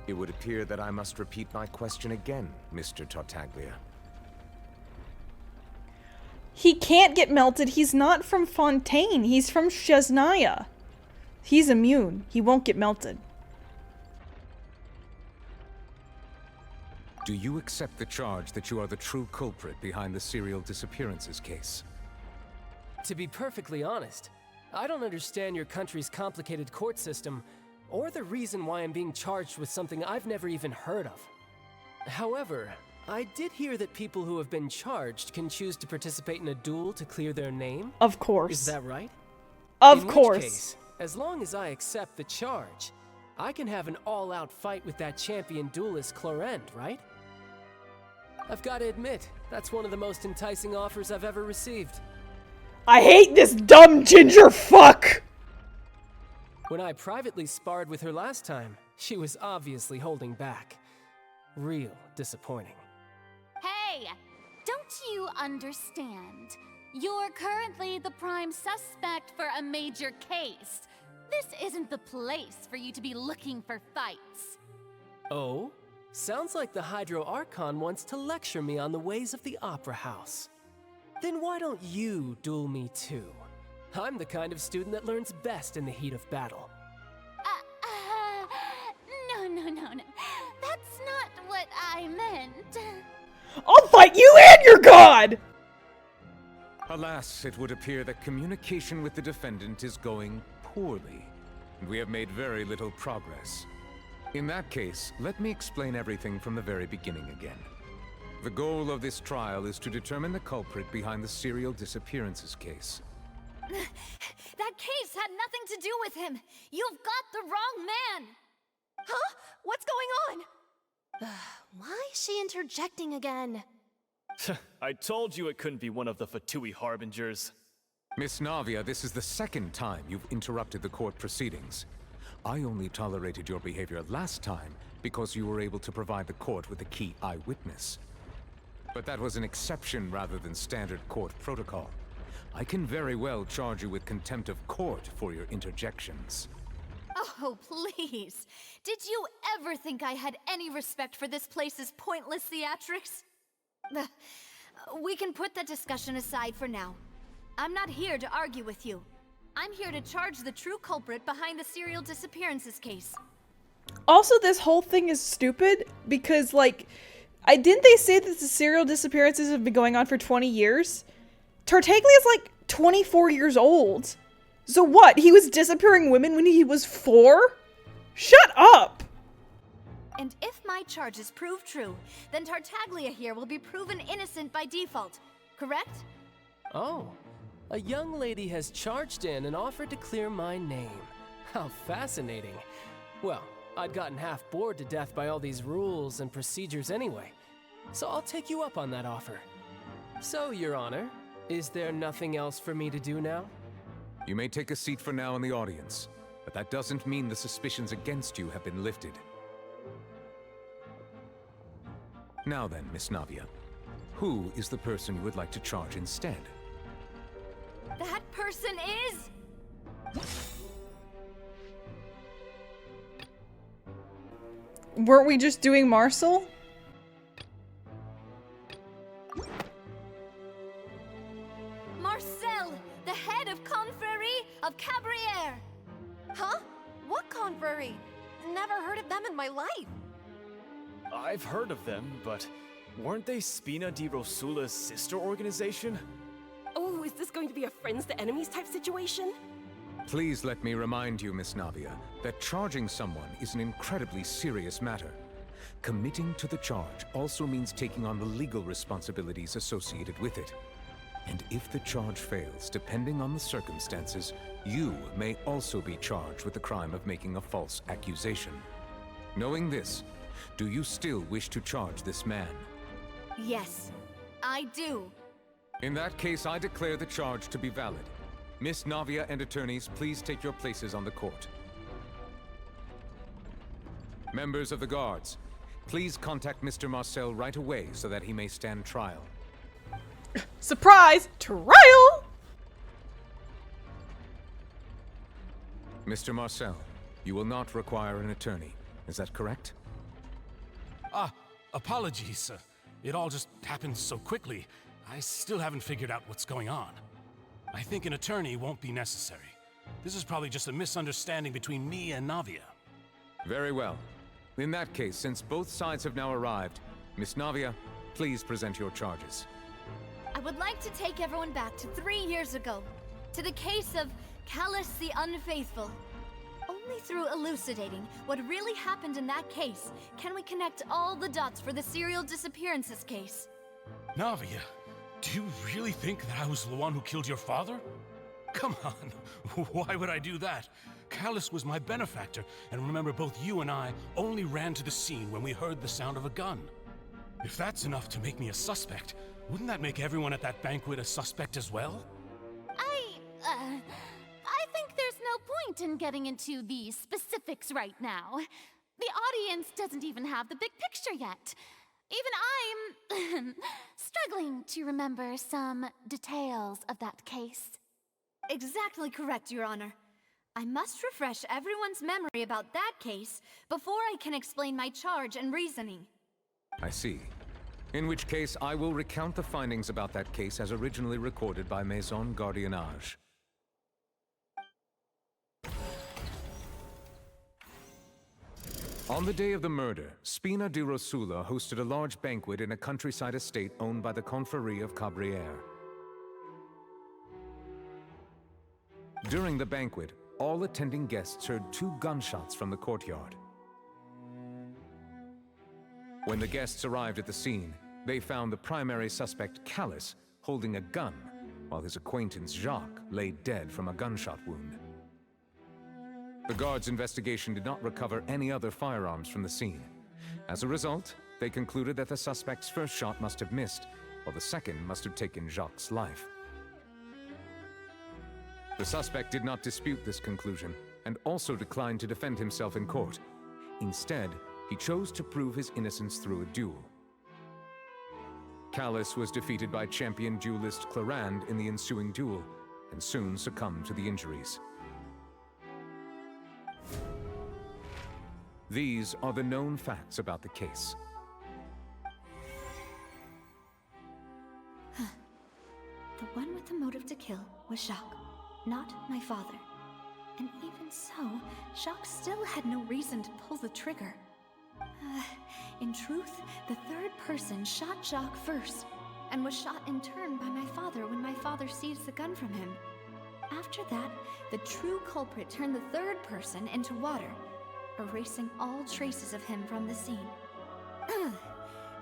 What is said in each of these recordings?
It would appear that I must repeat my question again, Mr. Tartaglia. He can't get melted. He's not from Fontaine. He's from Chesnaya. He's immune. He won't get melted. Do you accept the charge that you are the true culprit behind the serial disappearances case? To be perfectly honest, I don't understand your country's complicated court system, or the reason why I'm being charged with something I've never even heard of. However, I did hear that people who have been charged can choose to participate in a duel to clear their name. Of course. Is that right? Of course. In which case, as long as I accept the charge, I can have an all-out fight with that champion duelist Clorend, right? I've got to admit, that's one of the most enticing offers I've ever received. I hate this dumb ginger fuck! When I privately sparred with her last time, she was obviously holding back. Real disappointing. Hey! Don't you understand? You're currently the prime suspect for a major case. This isn't the place for you to be looking for fights. Oh? Sounds like the Hydro Archon wants to lecture me on the ways of the Opera House. Then why don't you duel me too? I'm the kind of student that learns best in the heat of battle. No. That's not what I meant. I'll fight you and your god! Alas, it would appear that communication with the defendant is going poorly, and we have made very little progress. In that case, let me explain everything from the very beginning again. The goal of this trial is to determine the culprit behind the serial disappearances case. That case had nothing to do with him. You've got the wrong man. Huh? What's going on? Why is she interjecting again? I told you it couldn't be one of the Fatui Harbingers. Miss Navia, this is the second time you've interrupted the court proceedings. I only tolerated your behavior last time because you were able to provide the court with a key eyewitness. But that was an exception rather than standard court protocol. I can very well charge you with contempt of court for your interjections. Oh, please. Did you ever think I had any respect for this place's pointless theatrics? We can put that discussion aside for now. I'm not here to argue with you. I'm here to charge the true culprit behind the serial disappearances case. Also, this whole thing is stupid because, like, didn't they say that the serial disappearances have been going on for 20 years? Tartaglia is like 24 years old. So what? He was disappearing women when he was 4? Shut up! And if my charges prove true, then Tartaglia here will be proven innocent by default, correct? Oh, a young lady has charged in and offered to clear my name. How fascinating. Well, I'd gotten half bored to death by all these rules and procedures anyway, so I'll take you up on that offer. So, Your Honor, is there nothing else for me to do now? You may take a seat for now in the audience, but that doesn't mean the suspicions against you have been lifted. Now then, Miss Navia, who is the person you would like to charge instead? That person is... Weren't we just doing Marcel? Marcel, the head of Confrérie of Cabrières. Huh? What confrérie? Never heard of them in my life. I've heard of them, but weren't they Spina di Rosula's sister organization? Oh, is this going to be a friends to enemies type situation? Please let me remind you, Miss Navia, that charging someone is an incredibly serious matter. Committing to the charge also means taking on the legal responsibilities associated with it. And if the charge fails, depending on the circumstances, you may also be charged with the crime of making a false accusation. Knowing this, do you still wish to charge this man? Yes, I do. In that case, I declare the charge to be valid. Miss Navia and attorneys, please take your places on the court. Members of the guards, please contact Mr. Marcel right away so that he may stand trial. Surprise! Trial! Mr. Marcel, you will not require an attorney. Is that correct? Apologies. It all just happened so quickly. I still haven't figured out what's going on. I think an attorney won't be necessary. This is probably just a misunderstanding between me and Navia. Very well. In that case, since both sides have now arrived, Miss Navia, please present your charges. I would like to take everyone back to 3 years ago, to the case of Childe the Unfaithful. Only through elucidating what really happened in that case can we connect all the dots for the serial disappearances case. Navia, do you really think that I was the one who killed your father? Come on, why would I do that? Childe was my benefactor, and remember both you and I only ran to the scene when we heard the sound of a gun. If that's enough to make me a suspect, wouldn't that make everyone at that banquet a suspect as well? I think there's no point in getting into the specifics right now. The audience doesn't even have the big picture yet. Even I'm struggling to remember some details of that case. Exactly correct, Your Honor. I must refresh everyone's memory about that case before I can explain my charge and reasoning. I see. In which case, I will recount the findings about that case as originally recorded by Maison Gardiennage. On the day of the murder, Spina di Rosula hosted a large banquet in a countryside estate owned by the Confrérie of Cabrières. During the banquet, all attending guests heard 2 gunshots from the courtyard. When the guests arrived at the scene, they found the primary suspect, Childe, holding a gun, while his acquaintance, Jacques, lay dead from a gunshot wound. The guards' investigation did not recover any other firearms from the scene. As a result, they concluded that the suspect's first shot must have missed, while the second must have taken Jacques' life. The suspect did not dispute this conclusion, and also declined to defend himself in court. Instead, he chose to prove his innocence through a duel. Childe was defeated by champion duelist Clarande in the ensuing duel, and soon succumbed to the injuries. These are the known facts about the case. The one with the motive to kill was Jacques, not my father. And even so, Jacques still had no reason to pull the trigger. In truth, the third person shot Jacques first, and was shot in turn by my father when my father seized the gun from him. After that, the true culprit turned the third person into water, erasing all traces of him from the scene.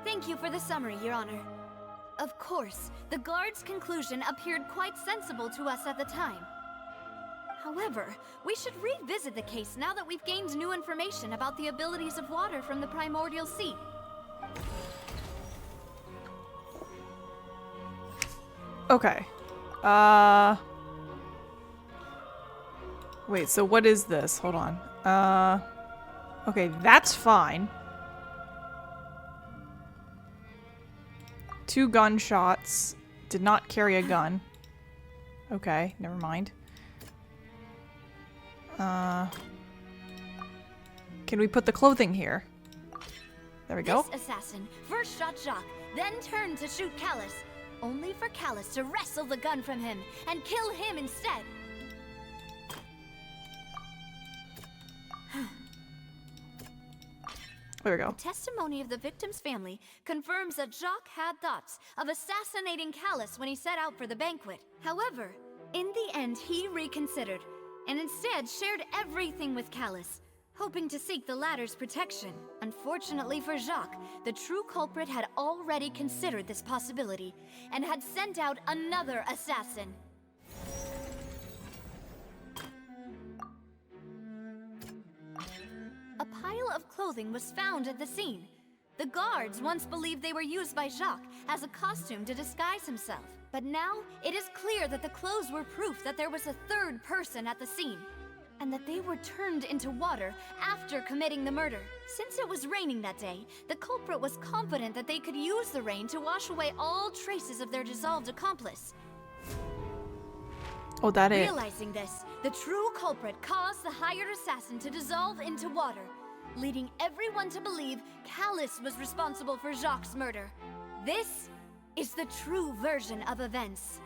Thank you for the summary, Your Honor. Of course, the guard's conclusion appeared quite sensible to us at the time. However, we should revisit the case now that we've gained new information about the abilities of water from the primordial sea. Okay. Wait, so what is this? Hold on. Okay, that's fine. 2 gunshots. Did not carry a gun. Okay, never mind. Can we put the clothing here? There we go. This assassin first shot Jacques, then turned to shoot Childe, only for Childe to wrestle the gun from him and kill him instead. There we go. The testimony of the victim's family confirms that Jacques had thoughts of assassinating Childe when he set out for the banquet. However, in the end, he reconsidered and instead shared everything with Childe, hoping to seek the latter's protection. Unfortunately for Jacques, the true culprit had already considered this possibility and had sent out another assassin. A pile of clothing was found at the scene. The guards once believed they were used by Jacques as a costume to disguise himself. But now, it is clear that the clothes were proof that there was a third person at the scene, and that they were turned into water after committing the murder. Since it was raining that day, the culprit was confident that they could use the rain to wash away all traces of their dissolved accomplice. Oh, that is. Realizing this, the true culprit caused the hired assassin to dissolve into water, leading everyone to believe Callus was responsible for Jacques' murder. This is the true version of events.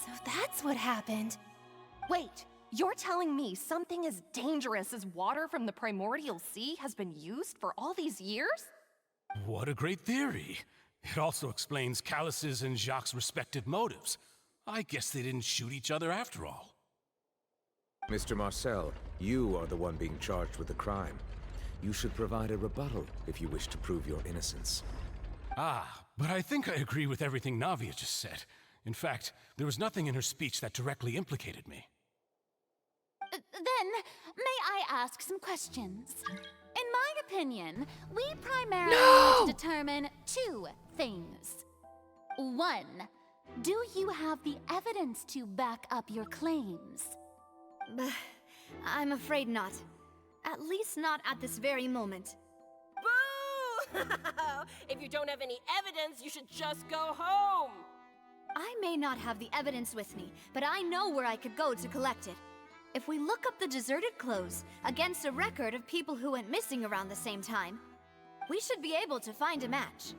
So that's what happened. Wait, you're telling me something as dangerous as water from the primordial sea has been used for all these years? What a great theory. It also explains Callus's and Jacques' respective motives. I guess they didn't shoot each other after all. Mr. Marcel, you are the one being charged with the crime. You should provide a rebuttal if you wish to prove your innocence. Ah, but I think I agree with everything Navia just said. In fact, there was nothing in her speech that directly implicated me. Then, may I ask some questions? In my opinion, we primarily need to determine two things. One, do you have the evidence to back up your claims? I'm afraid not. At least not at this very moment. Boo! If you don't have any evidence, you should just go home! I may not have the evidence with me, but I know where I could go to collect it. If we look up the deserted clothes against a record of people who went missing around the same time, we should be able to find a match.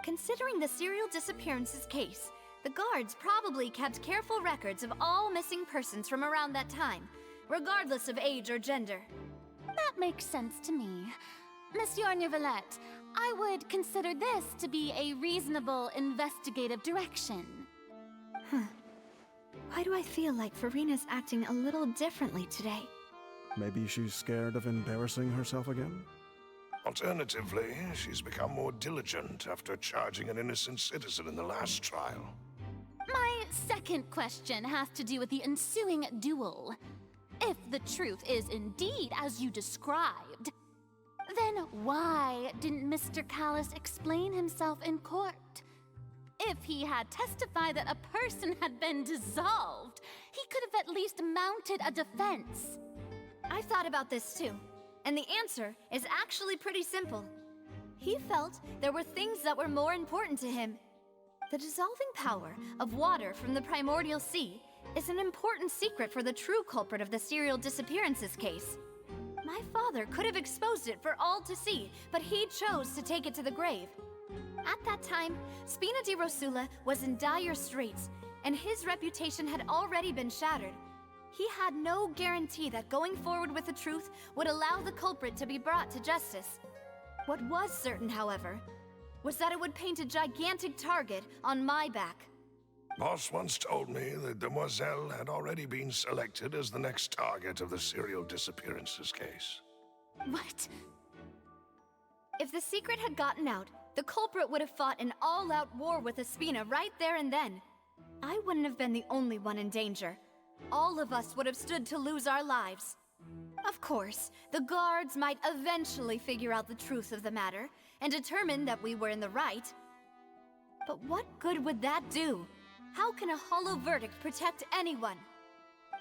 Considering the serial disappearances case, the guards probably kept careful records of all missing persons from around that time, regardless of age or gender. That makes sense to me. Monsieur Neuvillette, I would consider this to be a reasonable investigative direction. Why do I feel like Farina's acting a little differently today? Maybe she's scared of embarrassing herself again? Alternatively, she's become more diligent after charging an innocent citizen in the last trial. My second question has to do with the ensuing duel. If the truth is indeed as you described, then why didn't Mr. Callus explain himself in court? If he had testified that a person had been dissolved, he could have at least mounted a defense. I've thought about this too, and the answer is actually pretty simple. He felt there were things that were more important to him. The dissolving power of water from the primordial sea is an important secret for the true culprit of the serial disappearances case. My father could have exposed it for all to see, but he chose to take it to the grave. At that time, Spina di Rosula was in dire straits, and his reputation had already been shattered. He had no guarantee that going forward with the truth would allow the culprit to be brought to justice. What was certain, however, was that it would paint a gigantic target on my back. Boss once told me that Demoiselle had already been selected as the next target of the serial disappearances case. What? If the secret had gotten out, the culprit would have fought an all-out war with Espina right there and then. I wouldn't have been the only one in danger. All of us would have stood to lose our lives. Of course, the guards might eventually figure out the truth of the matter and determine that we were in the right. But what good would that do? How can a hollow verdict protect anyone?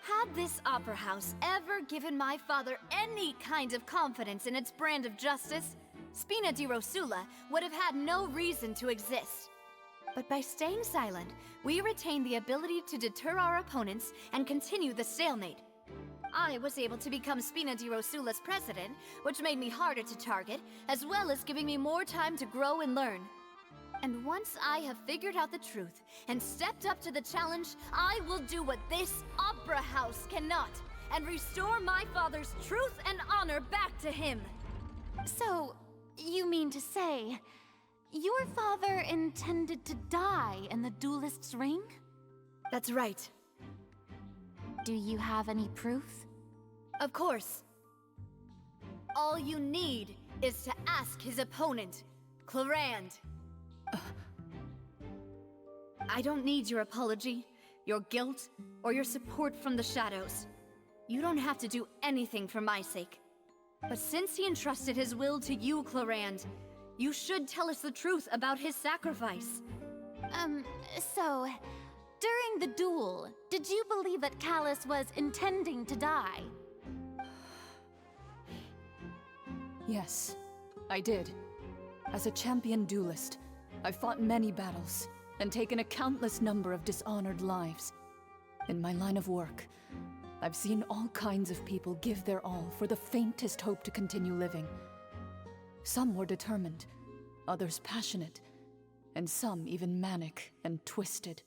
Had this opera house ever given my father any kind of confidence in its brand of justice, Spina di Rosula would have had no reason to exist. But by staying silent, we retain the ability to deter our opponents and continue the stalemate. I was able to become Spina di Rosula's president, which made me harder to target, as well as giving me more time to grow and learn. And once I have figured out the truth and stepped up to the challenge, I will do what this opera house cannot, and restore my father's truth and honor back to him. So, you mean to say, your father intended to die in the duelist's ring? That's right. Do you have any proof? Of course. All you need is to ask his opponent, Clarand. I don't need your apology, your guilt, or your support from the shadows. You don't have to do anything for my sake. But since he entrusted his will to you, Clarand, you should tell us the truth about his sacrifice. So, during the duel, did you believe that Callus was intending to die? Yes, I did. As a champion duelist, I've fought many battles and taken a countless number of dishonored lives. In my line of work, I've seen all kinds of people give their all for the faintest hope to continue living. Some were determined, others passionate, and some even manic and twisted.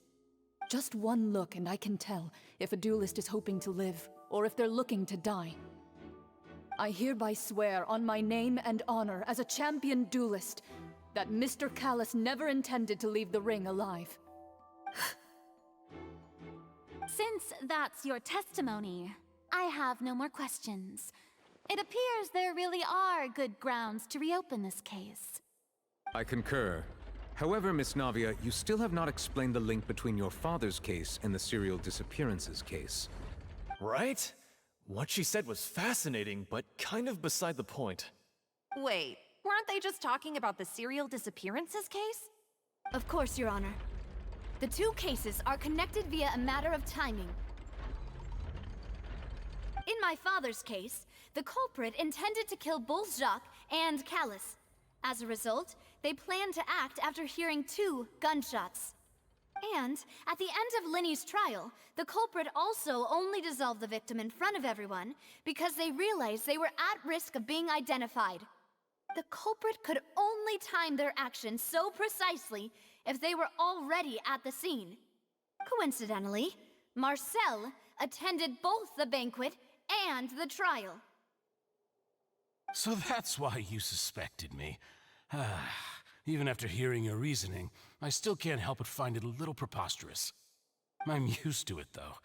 Just one look and I can tell if a duelist is hoping to live or if they're looking to die. I hereby swear on my name and honor as a champion duelist that Mr. Callus never intended to leave the ring alive. Since that's your testimony, I have no more questions. It appears there really are good grounds to reopen this case. I concur. However, Miss Navia, you still have not explained the link between your father's case and the serial disappearances case. Right? What she said was fascinating, but kind of beside the point. Wait, weren't they just talking about the serial disappearances case? Of course, Your Honor. The two cases are connected via a matter of timing. In my father's case, the culprit intended to kill both Jacques and Callus. As a result, they planned to act after hearing 2 gunshots. And at the end of Linny's trial, the culprit also only dissolved the victim in front of everyone because they realized they were at risk of being identified. The culprit could only time their actions so precisely if they were already at the scene. Coincidentally, Marcel attended both the banquet and the trial. So that's why you suspected me. Even after hearing your reasoning, I still can't help but find it a little preposterous. I'm used to it, though.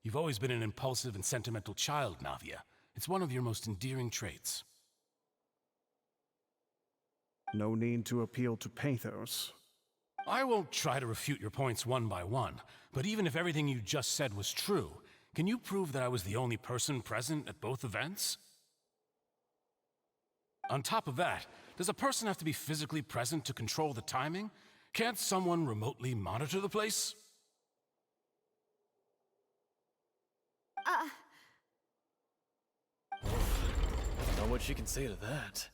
You've always been an impulsive and sentimental child, Navia. It's one of your most endearing traits. No need to appeal to pathos. I won't try to refute your points one by one, but even if everything you just said was true, can you prove that I was the only person present at both events? On top of that, does a person have to be physically present to control the timing? Can't someone remotely monitor the place? Know what she can say to that.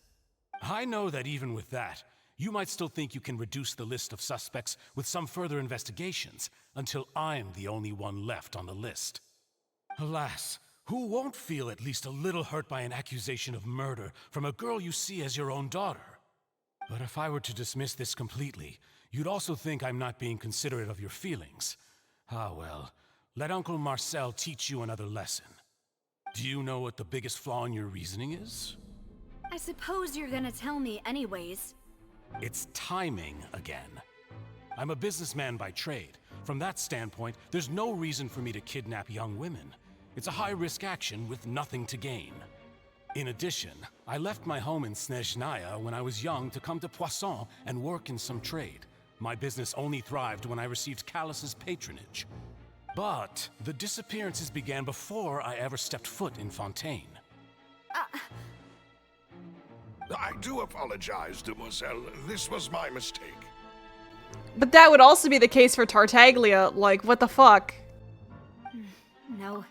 I know that even with that, you might still think you can reduce the list of suspects with some further investigations until I'm the only one left on the list. Alas, who won't feel at least a little hurt by an accusation of murder from a girl you see as your own daughter? But if I were to dismiss this completely, you'd also think I'm not being considerate of your feelings. Ah well, let Uncle Marcel teach you another lesson. Do you know what the biggest flaw in your reasoning is? I suppose you're gonna tell me anyways. It's timing again. I'm a businessman by trade. From that standpoint, there's no reason for me to kidnap young women. It's a high-risk action with nothing to gain. In addition, I left my home in Snezhnaya when I was young to come to Poisson and work in some trade. My business only thrived when I received Callus's patronage. But the disappearances began before I ever stepped foot in Fontaine. I do apologize, Demoiselle. This was my mistake. But that would also be the case for Tartaglia. Like, what the fuck? No,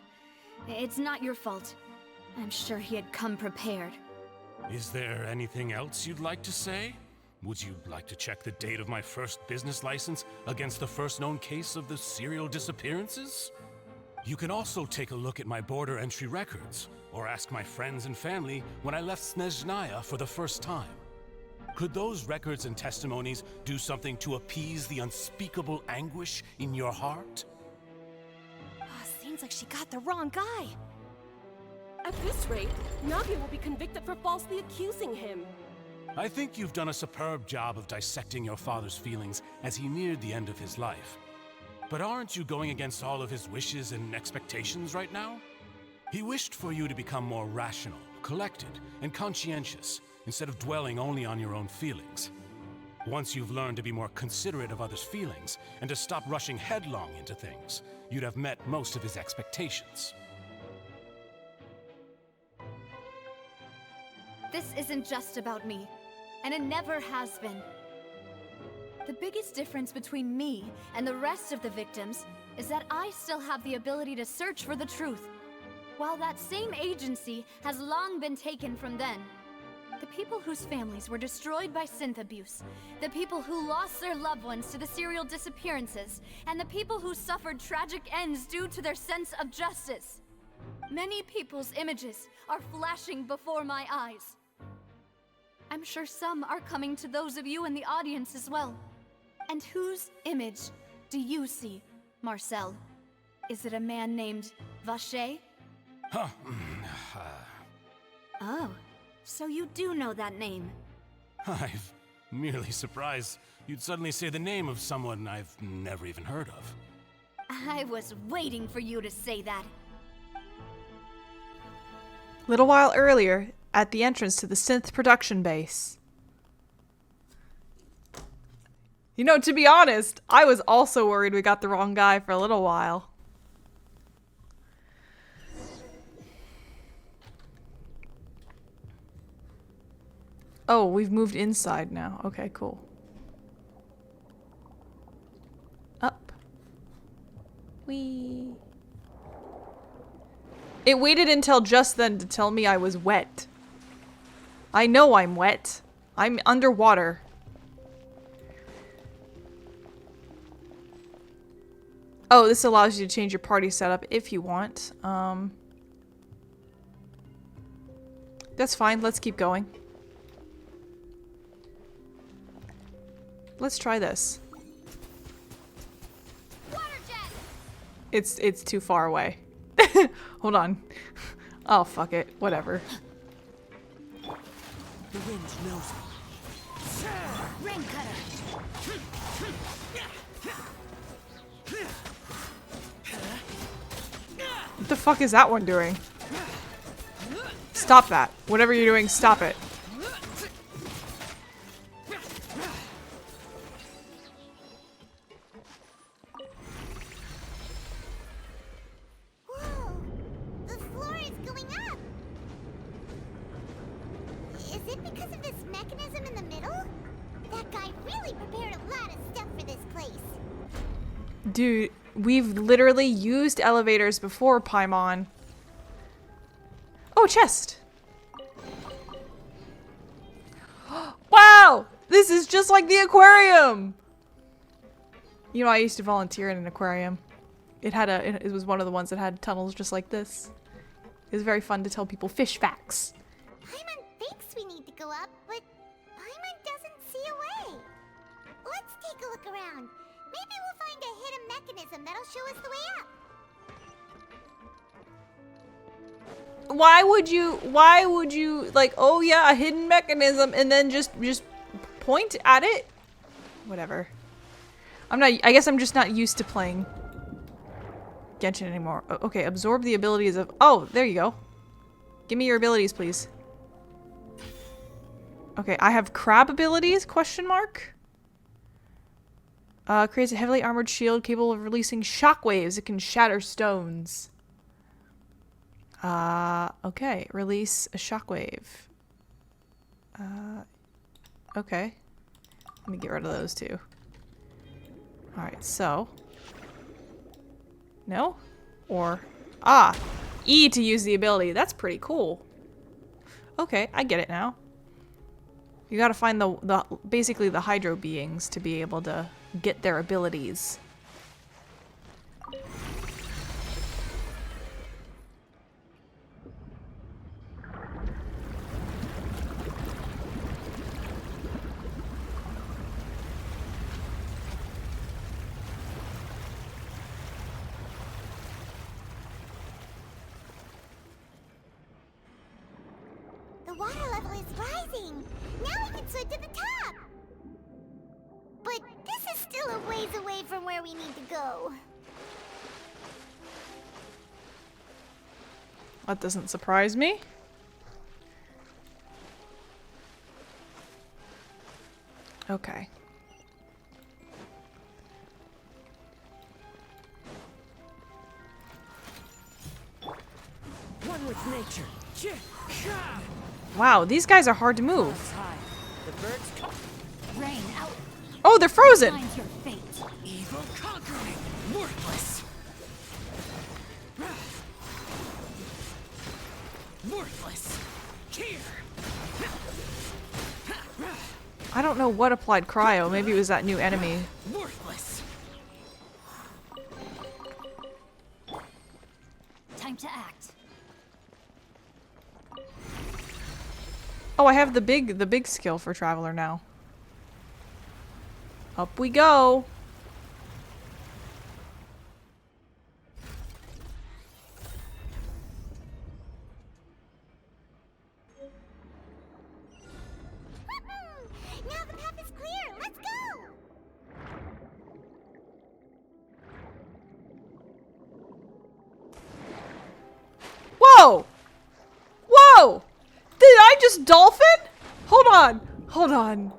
it's not your fault. I'm sure he had come prepared. Is there anything else you'd like to say? Would you like to check the date of my first business license against the first known case of the serial disappearances? You can also take a look at my border entry records, or ask my friends and family when I left Snezhnaya for the first time. Could those records and testimonies do something to appease the unspeakable anguish in your heart? Seems like she got the wrong guy. At this rate, Navia will be convicted for falsely accusing him. I think you've done a superb job of dissecting your father's feelings as he neared the end of his life. But aren't you going against all of his wishes and expectations right now? He wished for you to become more rational, collected, and conscientious, instead of dwelling only on your own feelings. Once you've learned to be more considerate of others' feelings, and to stop rushing headlong into things, you'd have met most of his expectations. This isn't just about me, and it never has been. The biggest difference between me and the rest of the victims is that I still have the ability to search for the truth, while that same agency has long been taken from them. The people whose families were destroyed by synth abuse, the people who lost their loved ones to the serial disappearances, and the people who suffered tragic ends due to their sense of justice. Many people's images are flashing before my eyes. I'm sure some are coming to those of you in the audience as well. And whose image do you see, Marcel? Is it a man named Vacher? Huh. Oh, so you do know that name. I'm merely surprised you'd suddenly say the name of someone I've never even heard of. I was waiting for you to say that. Little while earlier, at the entrance to the synth production base. You know, to be honest, I was also worried we got the wrong guy for a little while. Oh, we've moved inside now. Okay, cool. Up. Whee. It waited until just then to tell me I was wet. I know I'm wet. I'm underwater. Oh, this allows you to change your party setup if you want. That's fine. Let's keep going. Let's try this. It's too far away. Hold on. Oh, fuck it. Whatever. The wind knows me. Rain cutter. What the fuck is that one doing? Stop that. Whatever you're doing, stop it. Whoa! The floor is going up! Is it because of this mechanism in the middle? That guy really prepared a lot of stuff for this place. Dude, we've literally used elevators before, Paimon. Oh, chest! Wow! This is just like the aquarium! You know, I used to volunteer in an aquarium. It was one of the ones that had tunnels just like this. It was very fun to tell people fish facts. Paimon thinks we need to go up, but Paimon doesn't see a way. Let's take a look around. Maybe we'll find a hidden mechanism that'll show us the way up. Why would you like, oh yeah, a hidden mechanism, and then just point at it? Whatever. I guess I'm just not used to playing Genshin anymore. Okay, absorb the abilities of, oh, there you go. Give me your abilities, please. Okay, I have crab abilities, question mark? Creates a heavily armored shield capable of releasing shockwaves. It can shatter stones. Okay. Release a shockwave. Okay. Let me get rid of those two. Alright, so. No? Or, E to use the ability. That's pretty cool. Okay, I get it now. You gotta find the basically the hydro beings to be able to get their abilities. The water level is rising. Now we can swim to the top. But this is still a ways away from where we need to go. That doesn't surprise me. Okay. One with nature. Wow, these guys are hard to move. The birds come. Rain out. Oh, they're frozen. Find your fate. Evil conquering. Worthless. Worthless. I don't know what applied cryo. Maybe it was that new enemy. Worthless. Time to act. Oh, I have the big skill for Traveler now. Up we go. Now the path is clear. Let's go. Whoa! Whoa! Did I just dolphin? Hold on. Hold on.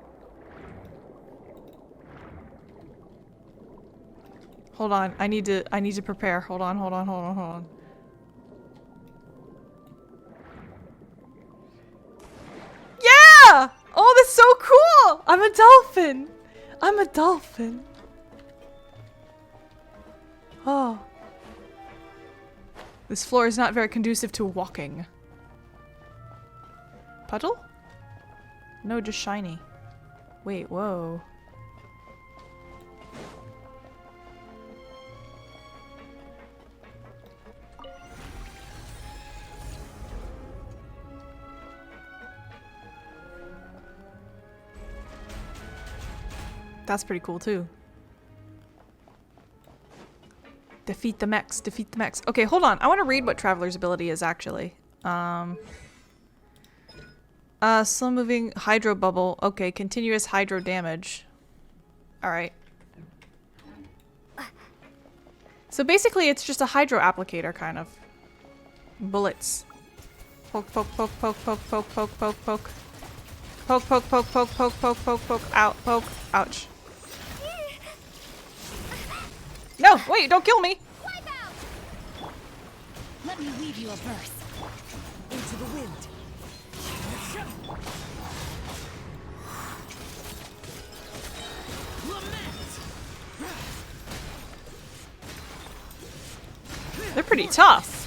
Hold on. I need to prepare. Hold on. Hold on. Yeah! Oh, that's so cool! I'm a dolphin. I'm a dolphin. Oh. This floor is not very conducive to walking. Puddle? No, just shiny. Wait, whoa. That's pretty cool too. Defeat the mechs, defeat the mechs. Okay, hold on. I want to read what Traveler's ability is actually. Slow moving hydro bubble. Okay, continuous hydro damage. Alright. So basically it's just a hydro applicator kind of. Bullets. Poke, poke, poke, poke, poke, poke, poke, poke, poke. Poke, poke, poke, poke, poke, poke, poke, poke, out, poke, ouch. No, wait, don't kill me! Let me weave you a verse. Into the wind. They're pretty tough.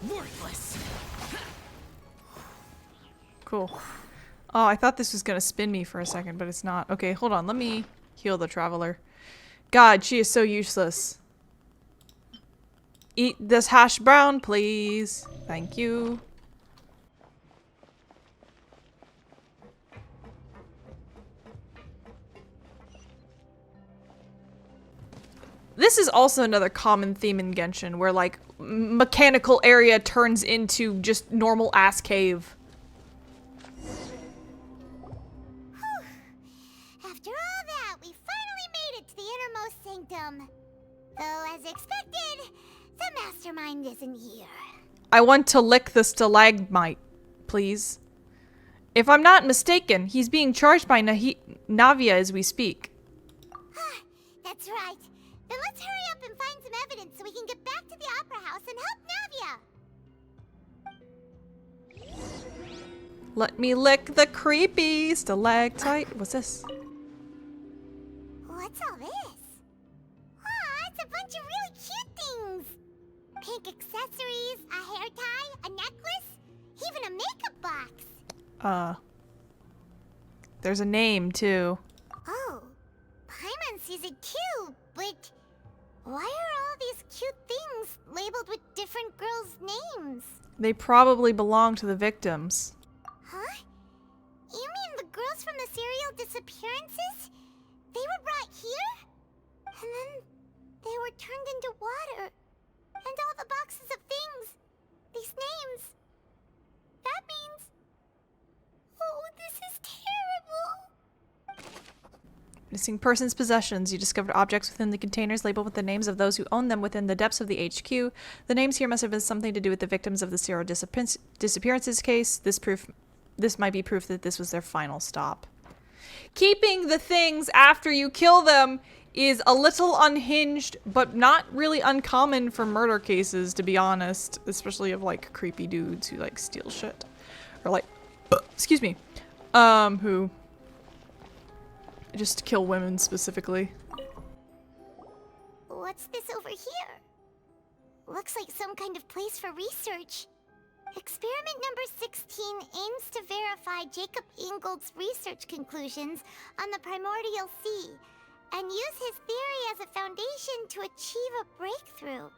Worthless. Cool. Oh, I thought this was gonna spin me for a second, but it's not. Okay, hold on. Let me heal the Traveler. God, she is so useless. Eat this hash brown, please. Thank you. This is also another common theme in Genshin, where like mechanical area turns into just normal ass cave. After all that, we finally made it to the innermost sanctum. Though, as expected, the mastermind isn't here. I want to lick the stalagmite, please. If I'm not mistaken, he's being charged by Navia as we speak. That's right. Then let's hurry up and find some evidence so we can get back to the Opera House and help Navia. Let me lick the creepy stalactite. What's this? What's all this? Aw, it's a bunch of really cute things. Pink accessories, a hair tie, a necklace, even a makeup box. There's a name too. Oh, Paimon sees it too, but why are all these cute things labeled with different girls' names? They probably belong to the victims. Huh? You mean the girls from the serial disappearances? They were brought here? And then they were turned into water. And all the boxes of things. These names. That means... Oh, this is terrible. Missing persons' possessions. You discovered objects within the containers labeled with the names of those who owned them within the depths of the HQ. The names here must have been something to do with the victims of the serial disappearances case. This might be proof that this was their final stop. Keeping the things after you kill them is a little unhinged, but not really uncommon for murder cases, to be honest. Especially of, like, creepy dudes who, like, steal shit. Or, like, excuse me, who just kill women specifically. What's this over here? Looks like some kind of place for research. Experiment number 16 aims to verify Jacob Ingold's research conclusions on the primordial sea and use his theory as a foundation to achieve a breakthrough.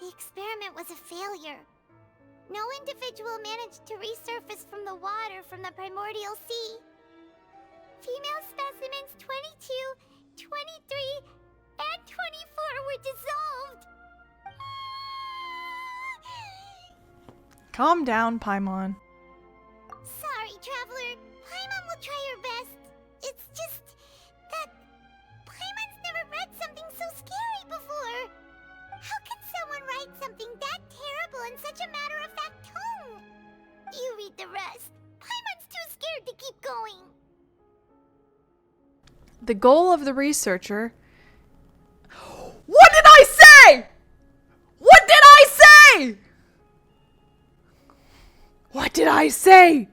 The experiment was a failure. No individual managed to resurface from the water from the primordial sea. Female specimens 22, 23, and 24 were dissolved. Calm down, Paimon. Sorry, Traveler. Paimon will try her best. It's just that Paimon's never read something so scary before. How can someone write something that terrible in such a matter-of-fact tone? You read the rest. Paimon's too scared to keep going. The goal of the researcher... What did I say? What did I say? What did I say?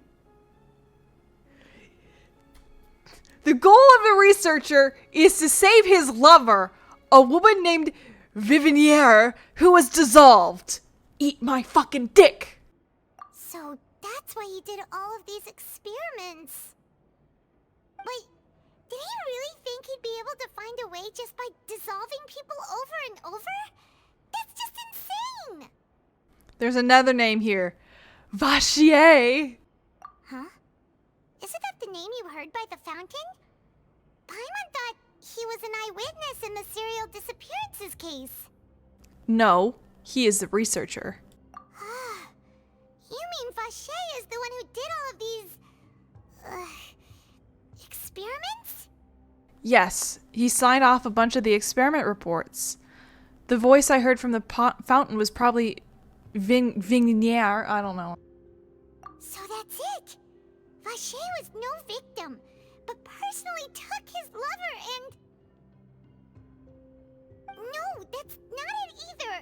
The goal of the researcher is to save his lover, a woman named Viviniere, who was dissolved. Eat my fucking dick. So that's why he did all of these experiments. Wait, did he really think he'd be able to find a way just by dissolving people over and over? That's just insane! There's another name here. Vachier. Huh? Isn't that the name you heard by the fountain? Paimon thought he was an eyewitness in the serial disappearances case. No, he is the researcher. You mean Vachier is the one who did all of these... experiments? Yes, he signed off a bunch of the experiment reports. The voice I heard from the fountain was probably Vignier, I don't know. So that's it! Vachier was no victim, but personally took his lover and... No, that's not it either!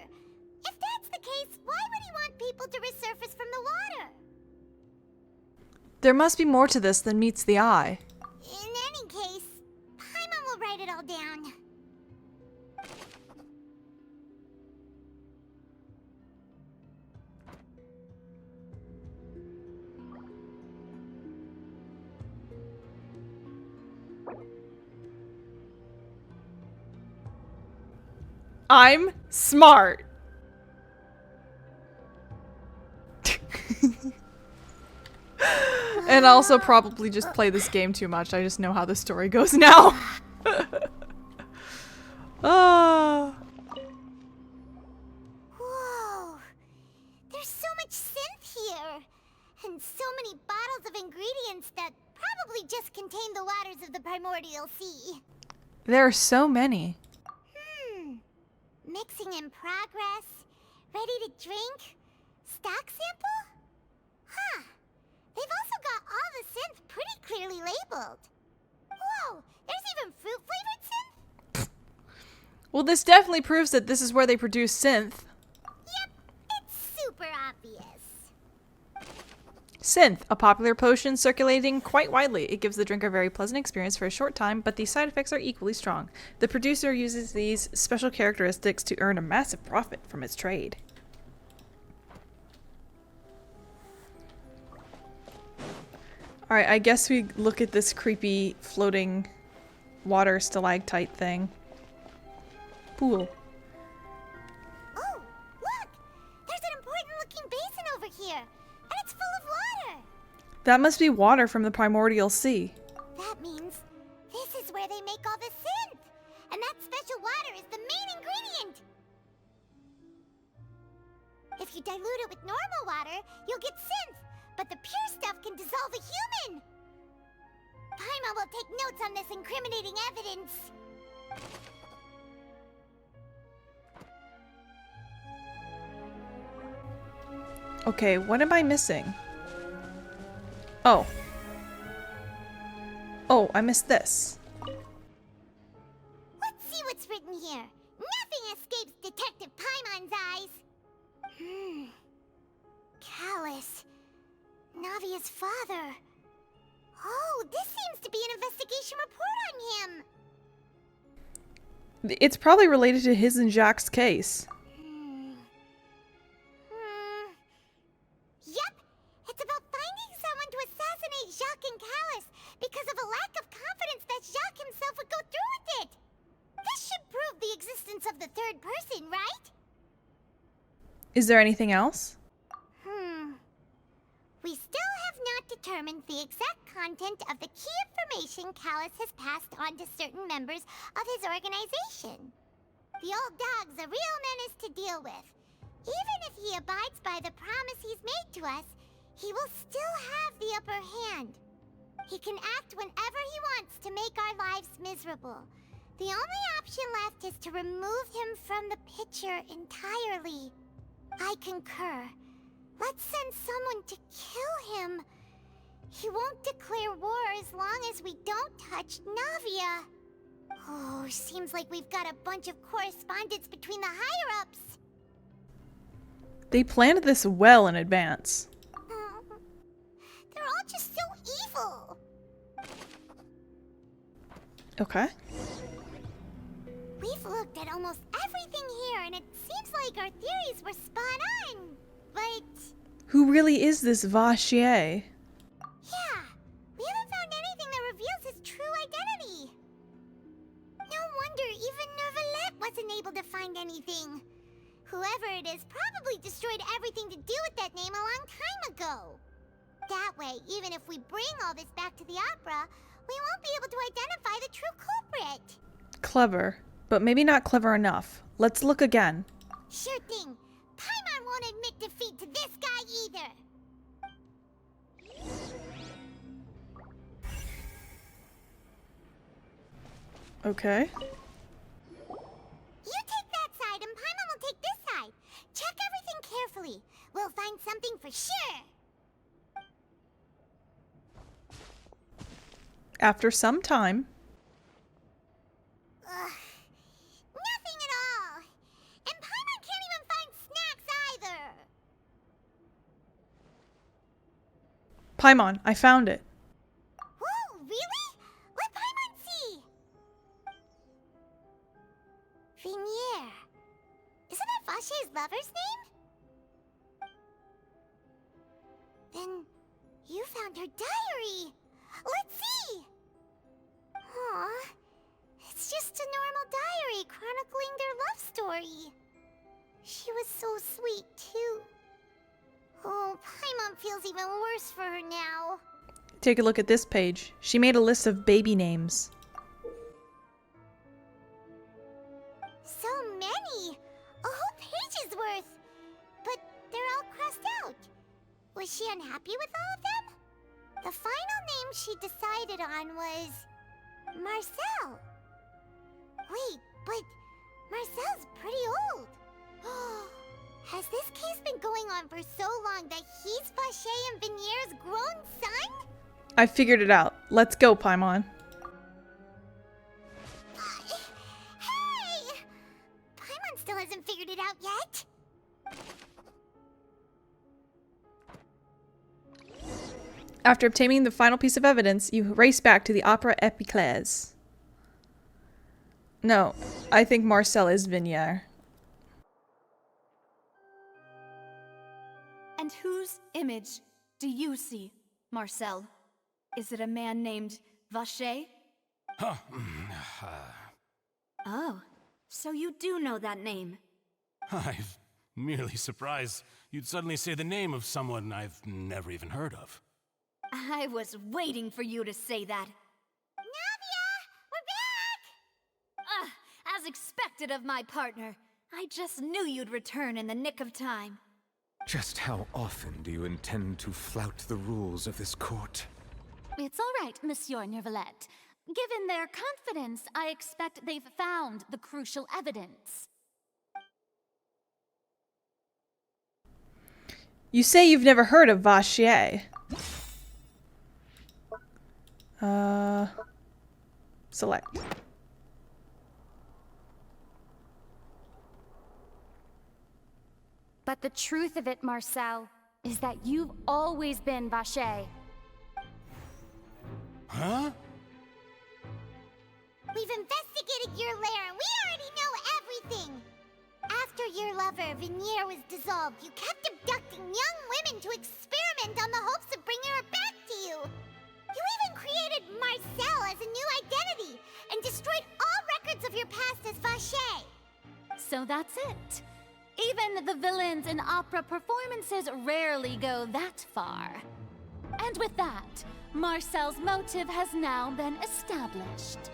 If that's the case, why would he want people to resurface from the water? There must be more to this than meets the eye. In any case, Paimon will write it all down. I'm smart. And also probably just play this game too much. I just know how the story goes now. Whoa. There's so much synth here. And so many bottles of ingredients that probably just contain the waters of the primordial sea. There are so many. Mixing in progress. Ready to drink? Stock sample? Huh. They've also got all the synth pretty clearly labeled. Whoa, there's even fruit-flavored synth? Well, this definitely proves that this is where they produce synth. Yep, it's super obvious. Synth, a popular potion circulating quite widely. It gives the drinker a very pleasant experience for a short time, but the side effects are equally strong. The producer uses these special characteristics to earn a massive profit from its trade. Alright, I guess we look at this creepy floating water stalactite thing. Pool. Oh, look! There's an important-looking basin over here, and it's full of water! That must be water from the primordial sea. That means this is where they make all the synth! And that special water is the main ingredient! If you dilute it with normal water, you'll get synth, but the pure stuff can dissolve a human! Paimon will take notes on this incriminating evidence. Okay, what am I missing? Oh. Oh, I missed this. Let's see what's written here. Nothing escapes Detective Paimon's eyes. Callus. Navia's father. Oh, this seems to be an investigation report on him. It's probably related to his and Jacques' case. because of a lack of confidence that Jacques himself would go through with it. This should prove the existence of the third person, right? Is there anything else? We still have not determined the exact content of the key information Callus has passed on to certain members of his organization. The old dog's a real menace to deal with. Even if he abides by the promise he's made to us, he will still have the upper hand. He can act whenever he wants to make our lives miserable. The only option left is to remove him from the picture entirely. I concur. Let's send someone to kill him. He won't declare war as long as we don't touch Navia. Oh, seems like we've got a bunch of correspondence between the higher-ups. They planned this well in advance. They're all just so evil. Okay. We've looked at almost everything here, and it seems like our theories were spot on. But Who really is this Vachier? yeah, we haven't found anything that reveals his true identity. No wonder even Neuvillette wasn't able to find anything. Whoever it is probably destroyed everything to do with that name a long time ago. That way, even if we bring all this back to the opera, we won't be able to identify the true culprit. Clever, but maybe not clever enough. Let's look again. Sure thing. Paimon won't admit defeat to this guy either. Okay. You take that side and Paimon will take this side. Check everything carefully. We'll find something for sure. After some time. Ugh. Nothing at all. And Paimon can't even find snacks either. Paimon, I found it. Whoa, really? Let Paimon see. Vinier. Isn't that Vachier's lover's name? Then you found her diary. Let's see. Aw. It's just a normal diary chronicling their love story. She was so sweet, too. Oh, Paimon feels even worse for her now. Take a look at this page. She made a list of baby names. So many! A whole page's worth! But they're all crossed out. Was she unhappy with all of them? The final name she decided on was Marcel. Wait, but Marcel's pretty old. Has this case been going on for so long that he's Vachier and Vinier's grown son? I figured it out. Let's go, Paimon. Hey! Paimon still hasn't figured it out yet. After obtaining the final piece of evidence, you race back to the Opera Epiclese. No, I think Marcel is Vinier. And whose image do you see, Marcel? Is it a man named Vachier? Oh, so you do know that name. I'm merely surprised you'd suddenly say the name of someone I've never even heard of. I was waiting for you to say that. Navia! We're back! As expected of my partner. I just knew you'd return in the nick of time. Just how often do you intend to flout the rules of this court? It's all right, Monsieur Neuvillette. Given their confidence, I expect they've found the crucial evidence. You say you've never heard of Vachier. Select. But the truth of it, Marcel, is that you've always been Vachier. Huh? We've investigated your lair and we already know everything! After your lover, Vinier, was dissolved, you kept abducting young women to experiment on the hopes of bringing her back to you! You even created created Marcel as a new identity and destroyed all records of your past as Vache. So that's it. Even the villains in opera performances rarely go that far. And with that, Marcel's motive has now been established.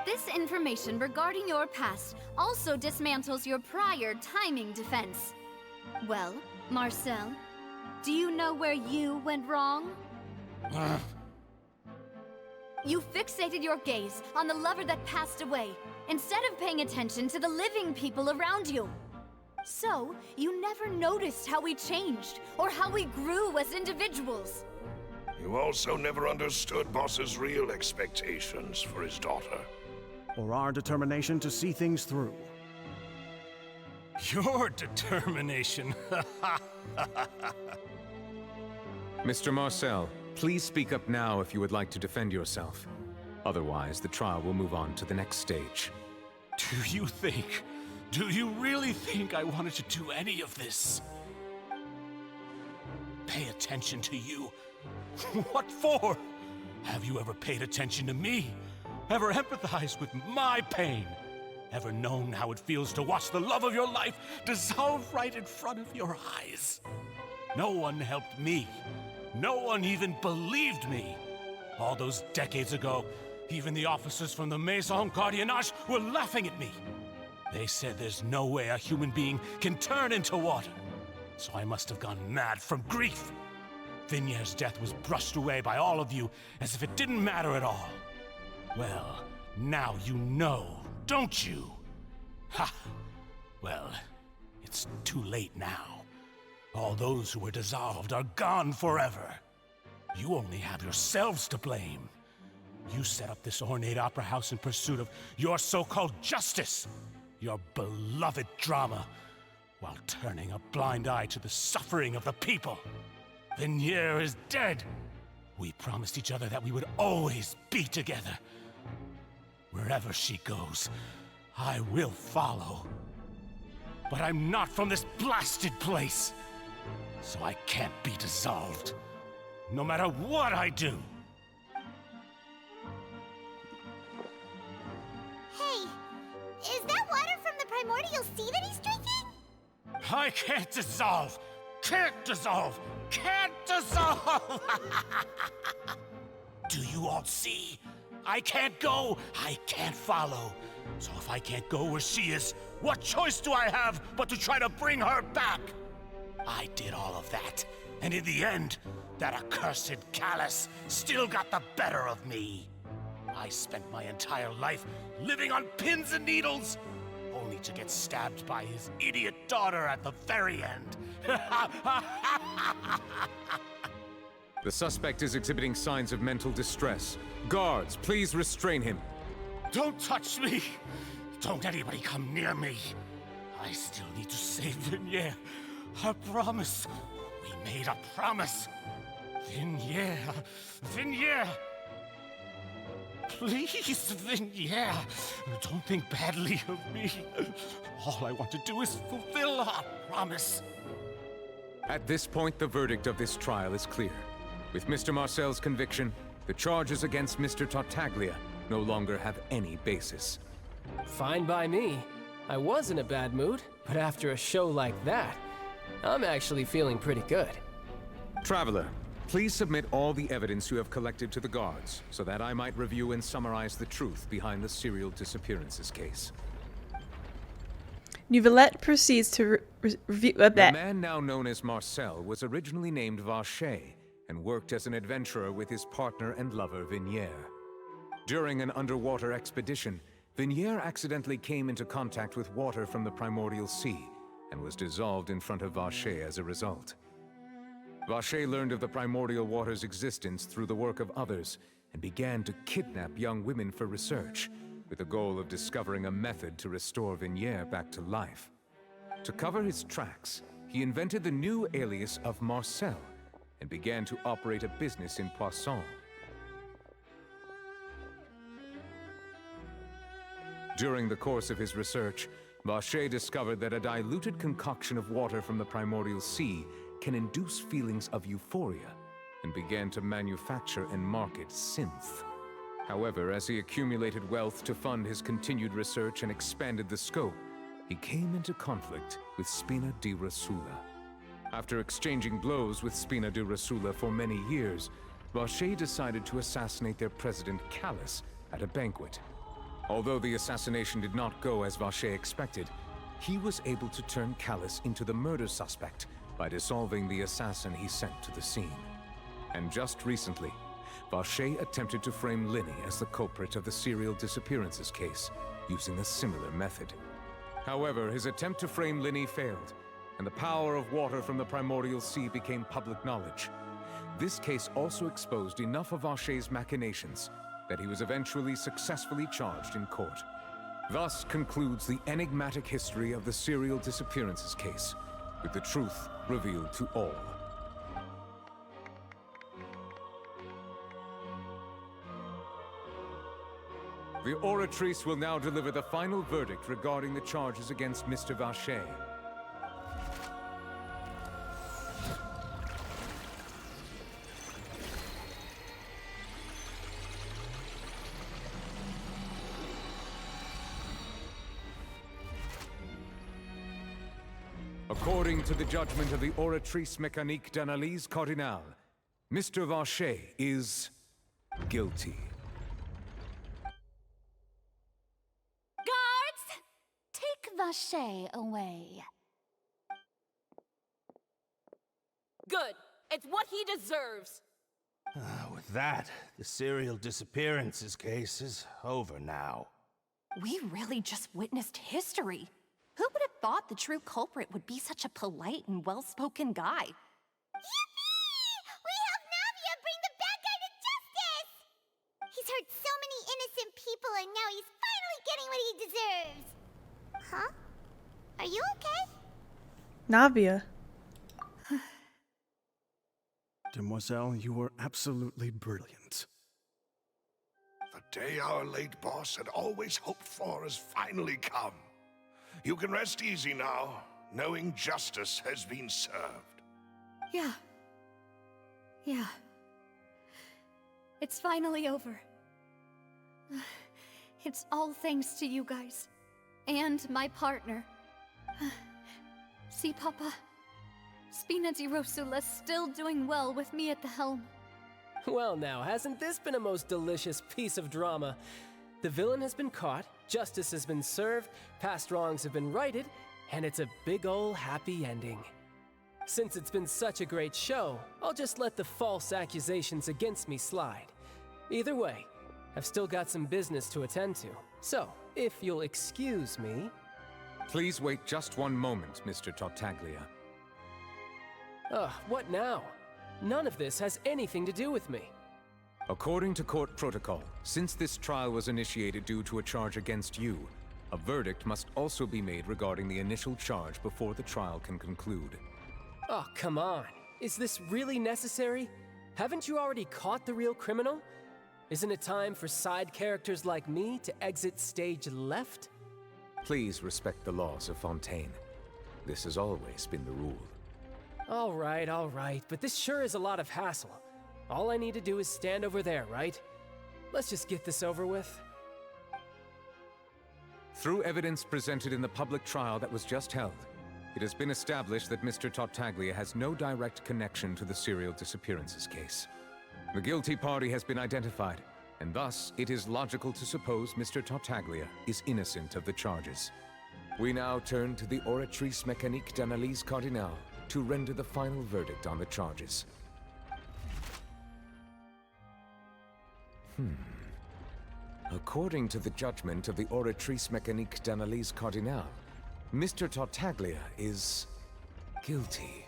This information regarding your past also dismantles your prior timing defense. Well, Marcel, do you know where you went wrong? You fixated your gaze on the lover that passed away, instead of paying attention to the living people around you. So, you never noticed how we changed, or how we grew as individuals. You also never understood Boss's real expectations for his daughter. Or our determination to see things through. Your determination. Mr. Marcel, please speak up now if you would like to defend yourself. Otherwise, the trial will move on to the next stage. Do you really think I wanted to do any of this? Pay attention to you? What for? Have you ever paid attention to me? Ever empathized with my pain? Ever known how it feels to watch the love of your life dissolve right in front of your eyes? No one helped me. No one even believed me. All those decades ago, even the officers from the Maison Gardiennage were laughing at me. They said there's no way a human being can turn into water. So I must have gone mad from grief. Vignère's death was brushed away by all of you as if it didn't matter at all. Well, now you know, don't you? Ha! Well, it's too late now. All those who were dissolved are gone forever. You only have yourselves to blame. You set up this ornate opera house in pursuit of your so-called justice, your beloved drama, while turning a blind eye to the suffering of the people. Vignère is dead. We promised each other that we would always be together. Wherever she goes, I will follow. But I'm not from this blasted place, so I can't be dissolved, no matter what I do. Hey, is that water from the primordial sea that he's drinking? I can't dissolve! Can't dissolve! Can't dissolve! Do you all see? I can't go, I can't follow. So if I can't go where she is, what choice do I have but to try to bring her back? I did all of that, and in the end, that accursed Callus still got the better of me. I spent my entire life living on pins and needles, only to get stabbed by his idiot daughter at the very end. The suspect is exhibiting signs of mental distress. Guards, please restrain him. Don't touch me! Don't anybody come near me! I still need to save Vignère. Our promise. We made a promise. Vignère. Vignère! Please, Vignère, don't think badly of me. All I want to do is fulfill our promise. At this point, the verdict of this trial is clear. With Mr. Marcel's conviction, the charges against Mr. Tartaglia no longer have any basis. Fine by me. I was in a bad mood, but after a show like that, I'm actually feeling pretty good. Traveler, please submit all the evidence you have collected to the guards, so that I might review and summarize the truth behind the serial disappearances case. Neuvillette proceeds to review The man now known as Marcel was originally named Vache and worked as an adventurer with his partner and lover Vignère. During an underwater expedition, Vignère accidentally came into contact with water from the primordial sea and was dissolved in front of Vache as a result. Vache learned of the primordial water's existence through the work of others and began to kidnap young women for research, with the goal of discovering a method to restore Vignère back to life. To cover his tracks, he invented the new alias of Marcel and began to operate a business in Poisson. During the course of his research, Vache discovered that a diluted concoction of water from the primordial sea can induce feelings of euphoria, and began to manufacture and market synth. However, as he accumulated wealth to fund his continued research and expanded the scope, he came into conflict with Spina di Rasula. After exchanging blows with Spina di Rasula for many years, Vache decided to assassinate their president Callus at a banquet. Although the assassination did not go as Vache expected, he was able to turn Callus into the murder suspect by dissolving the assassin he sent to the scene. And just recently, Vache attempted to frame Linny as the culprit of the serial disappearances case, using a similar method. However, his attempt to frame Linny failed, and the power of water from the primordial sea became public knowledge. This case also exposed enough of Vache's machinations that he was eventually successfully charged in court. Thus concludes the enigmatic history of the serial disappearances case, with the truth revealed to all. The Oratrice will now deliver the final verdict regarding the charges against Mr. Vache. According to the judgment of the Oratrice Mécanique d'Analyse Cardinale, Mr. Vache is guilty. Guards! Take Vache away. Good. It's what he deserves. With that, the serial disappearances case is over now. We really just witnessed history. Who would have thought the true culprit would be such a polite and well-spoken guy? Yippee! We helped Navia bring the bad guy to justice! He's hurt so many innocent people and now he's finally getting what he deserves. Huh? Are you okay? Navia. Demoiselle, you were absolutely brilliant. The day our late boss had always hoped for has finally come. You can rest easy now, knowing justice has been served. Yeah. It's finally over. It's all thanks to you guys. And my partner. See, Papa? Spina di Rasula's still doing well with me at the helm. Well now, hasn't this been a most delicious piece of drama? The villain has been caught, justice has been served, past wrongs have been righted, and it's a big ol' happy ending. Since it's been such a great show, I'll just let the false accusations against me slide. Either way, I've still got some business to attend to, so if you'll excuse me... Please wait just one moment, Mr. Tartaglia. What now? None of this has anything to do with me. According to court protocol, since this trial was initiated due to a charge against you, a verdict must also be made regarding the initial charge before the trial can conclude. Oh, come on. Is this really necessary? Haven't you already caught the real criminal? Isn't it time for side characters like me to exit stage left? Please respect the laws of Fontaine. This has always been the rule. All right, but this sure is a lot of hassle. All I need to do is stand over there, right? Let's just get this over with. Through evidence presented in the public trial that was just held, it has been established that Mr. Tartaglia has no direct connection to the serial disappearances case. The guilty party has been identified, and thus it is logical to suppose Mr. Tartaglia is innocent of the charges. We now turn to the Oratrice Mécanique d'Analyse Cardinale to render the final verdict on the charges. According to the judgment of the Oratrice Mécanique d'Analyse Cardinale, Mr. Tartaglia is guilty.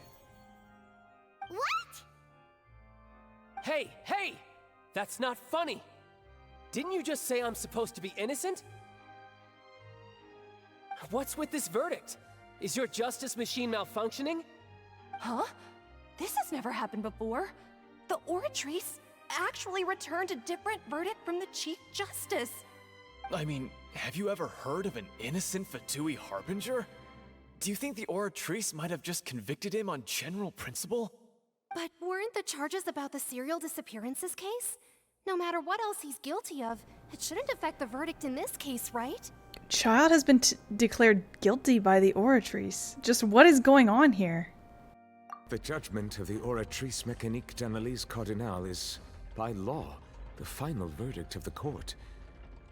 What? Hey! That's not funny! Didn't you just say I'm supposed to be innocent? What's with this verdict? Is your justice machine malfunctioning? Huh? This has never happened before. The Oratrice actually returned a different verdict from the Chief Justice. I mean, have you ever heard of an innocent Fatui Harbinger? Do you think the Oratrice might have just convicted him on general principle? But weren't the charges about the serial disappearances case? No matter what else he's guilty of, it shouldn't affect the verdict in this case, right? Childe has been declared guilty by the Oratrice. Just what is going on here? The judgment of the Oratrice Mécanique d'Analyse Cardinal is, by law, the final verdict of the court.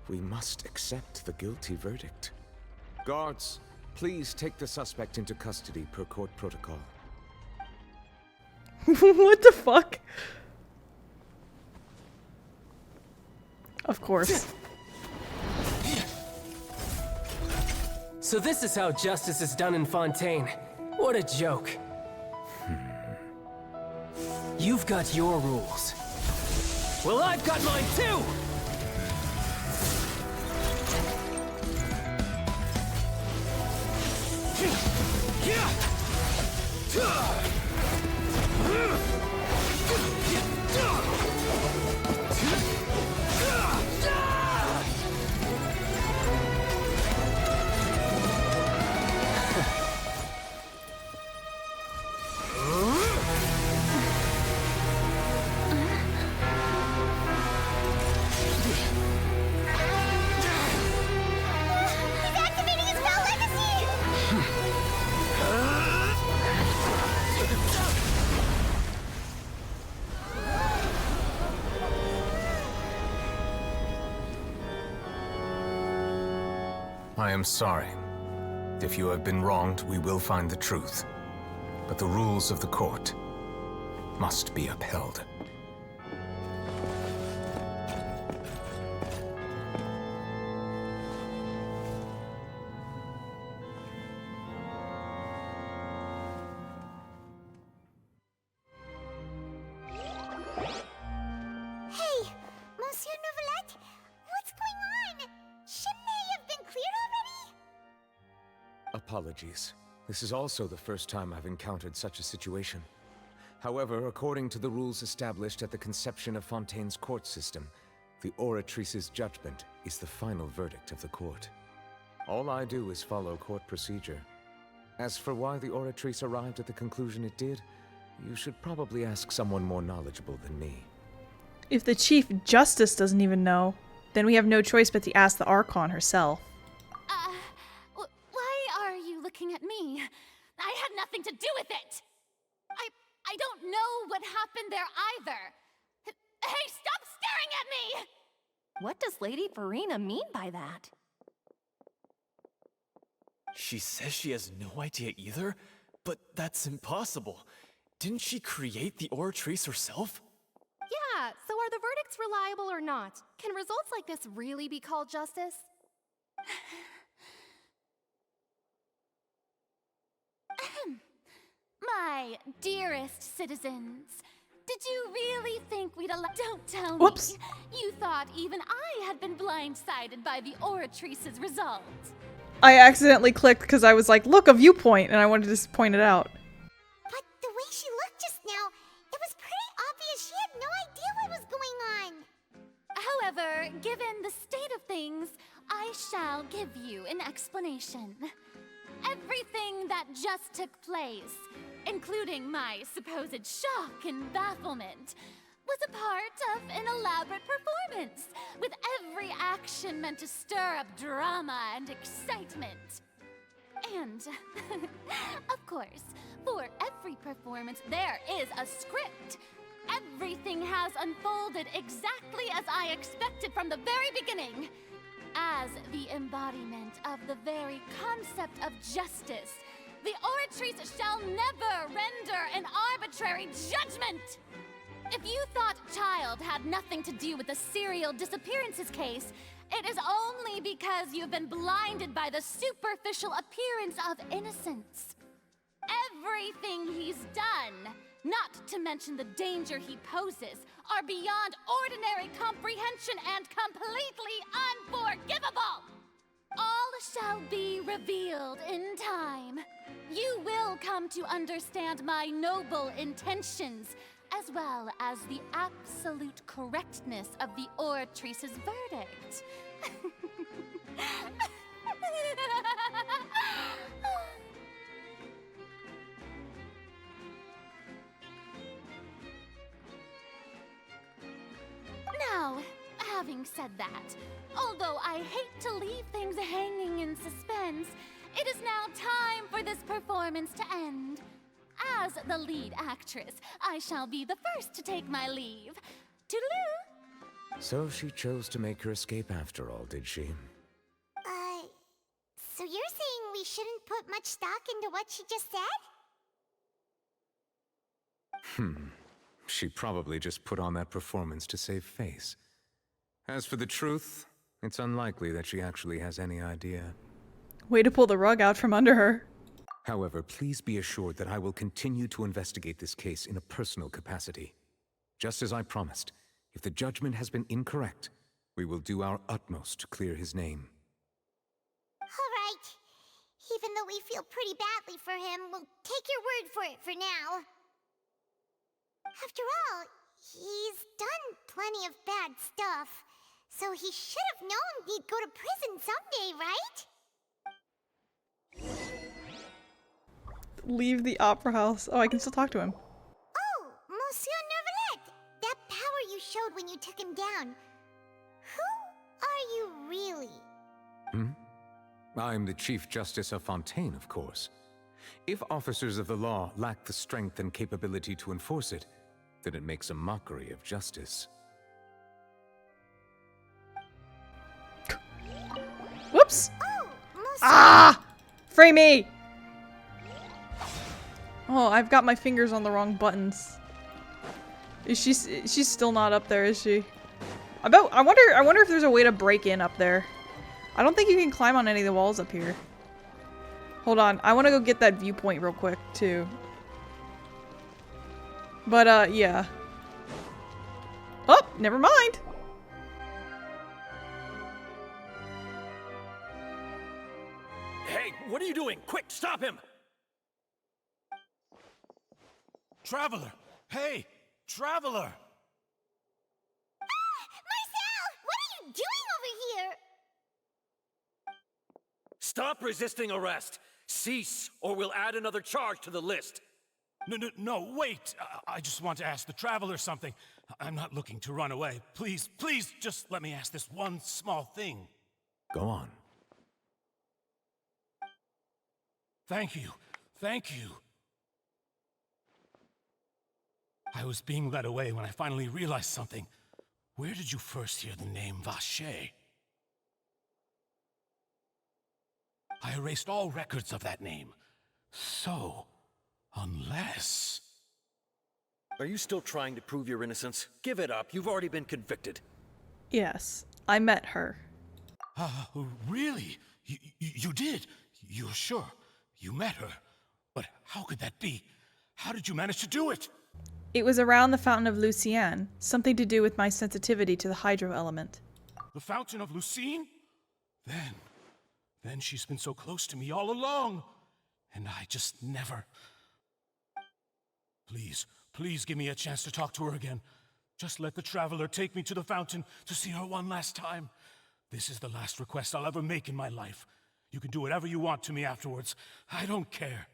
We must accept the guilty verdict. Guards, please take the suspect into custody per court protocol. What the fuck? Of course. So this is how justice is done in Fontaine. What a joke. You've got your rules. Well, I've got mine too! I am sorry. If you have been wronged, we will find the truth. But the rules of the court must be upheld. Hey, Monsieur Novelette, what's going on? Shouldn't they have been cleared already? Apologies. This is also the first time I've encountered such a situation. However, according to the rules established at the conception of Fontaine's court system, the Oratrice's judgment is the final verdict of the court. All I do is follow court procedure. As for why the Oratrice arrived at the conclusion it did, you should probably ask someone more knowledgeable than me. If the Chief Justice doesn't even know, then we have no choice but to ask the Archon herself. Why are you looking at me? I had nothing to do with it! I don't know what happened there either! Hey, stop staring at me! What does Lady Farina mean by that? She says she has no idea either, but that's impossible. Didn't she create the Oratrice herself? Yeah, so are the verdicts reliable or not? Can results like this really be called justice? My dearest citizens, did you really think we'd allow— Don't tell Whoops. me you thought even I had been blindsided by the Oratrice's result. I accidentally clicked because I was like, look, a viewpoint, and I wanted to point it out. But the way she looked just now, it was pretty obvious she had no idea what was going on. However, given the state of things, I shall give you an explanation. Everything that just took place, including my supposed shock and bafflement, was a part of an elaborate performance, with every action meant to stir up drama and excitement. And, of course, for every performance there is a script. Everything has unfolded exactly as I expected from the very beginning. As the embodiment of the very concept of justice, the Oratrice shall never render an arbitrary judgment! If you thought Childe had nothing to do with the serial disappearances case, it is only because you've been blinded by the superficial appearance of innocence. Everything he's done, not to mention the danger he poses, are beyond ordinary comprehension and completely unforgivable! All shall be revealed in time. You will come to understand my noble intentions, as well as the absolute correctness of the Oratrice's verdict. Having said that, although I hate to leave things hanging in suspense, it is now time for this performance to end. As the lead actress, I shall be the first to take my leave. Toodaloo! So she chose to make her escape after all, did she? So you're saying we shouldn't put much stock into what she just said? She probably just put on that performance to save face. As for the truth, it's unlikely that she actually has any idea. Way to pull the rug out from under her. However, please be assured that I will continue to investigate this case in a personal capacity. Just as I promised, if the judgment has been incorrect, we will do our utmost to clear his name. Alright. Even though we feel pretty badly for him, we'll take your word for it for now. After all, he's done plenty of bad stuff, so he should have known he'd go to prison someday, right? Leave the opera house. Oh, I can still talk to him. Oh, Monsieur Nervalet! That power you showed when you took him down. Who are you really? I'm the Chief Justice of Fontaine, of course. If officers of the law lack the strength and capability to enforce it, then it makes a mockery of justice. Whoops! Oh, Monsieur... Ah! Free me! Oh, I've got my fingers on the wrong buttons. She's still not up there, is she? I wonder if there's a way to break in up there. I don't think you can climb on any of the walls up here. Hold on, I want to go get that viewpoint real quick, too. But, yeah. Oh, never mind! Hey, what are you doing? Quick, stop him! Traveler! Hey! Traveler! Marcel! What are you doing over here? Stop resisting arrest! Cease, or we'll add another charge to the list. No, wait! I just want to ask the Traveler something. I'm not looking to run away. Please, just let me ask this one small thing. Go on. Thank you. I was being led away when I finally realized something. Where did you first hear the name Vacher? I erased all records of that name. So, unless... Are you still trying to prove your innocence? Give it up. You've already been convicted. Yes, I met her. Really? You did? You're sure? You met her? But how could that be? How did you manage to do it? It was around the Fountain of Lucienne, something to do with my sensitivity to the hydro element. The Fountain of Lucine? Then she's been so close to me all along. And I just never... Please give me a chance to talk to her again. Just let the Traveler take me to the fountain to see her one last time. This is the last request I'll ever make in my life. You can do whatever you want to me afterwards. I don't care.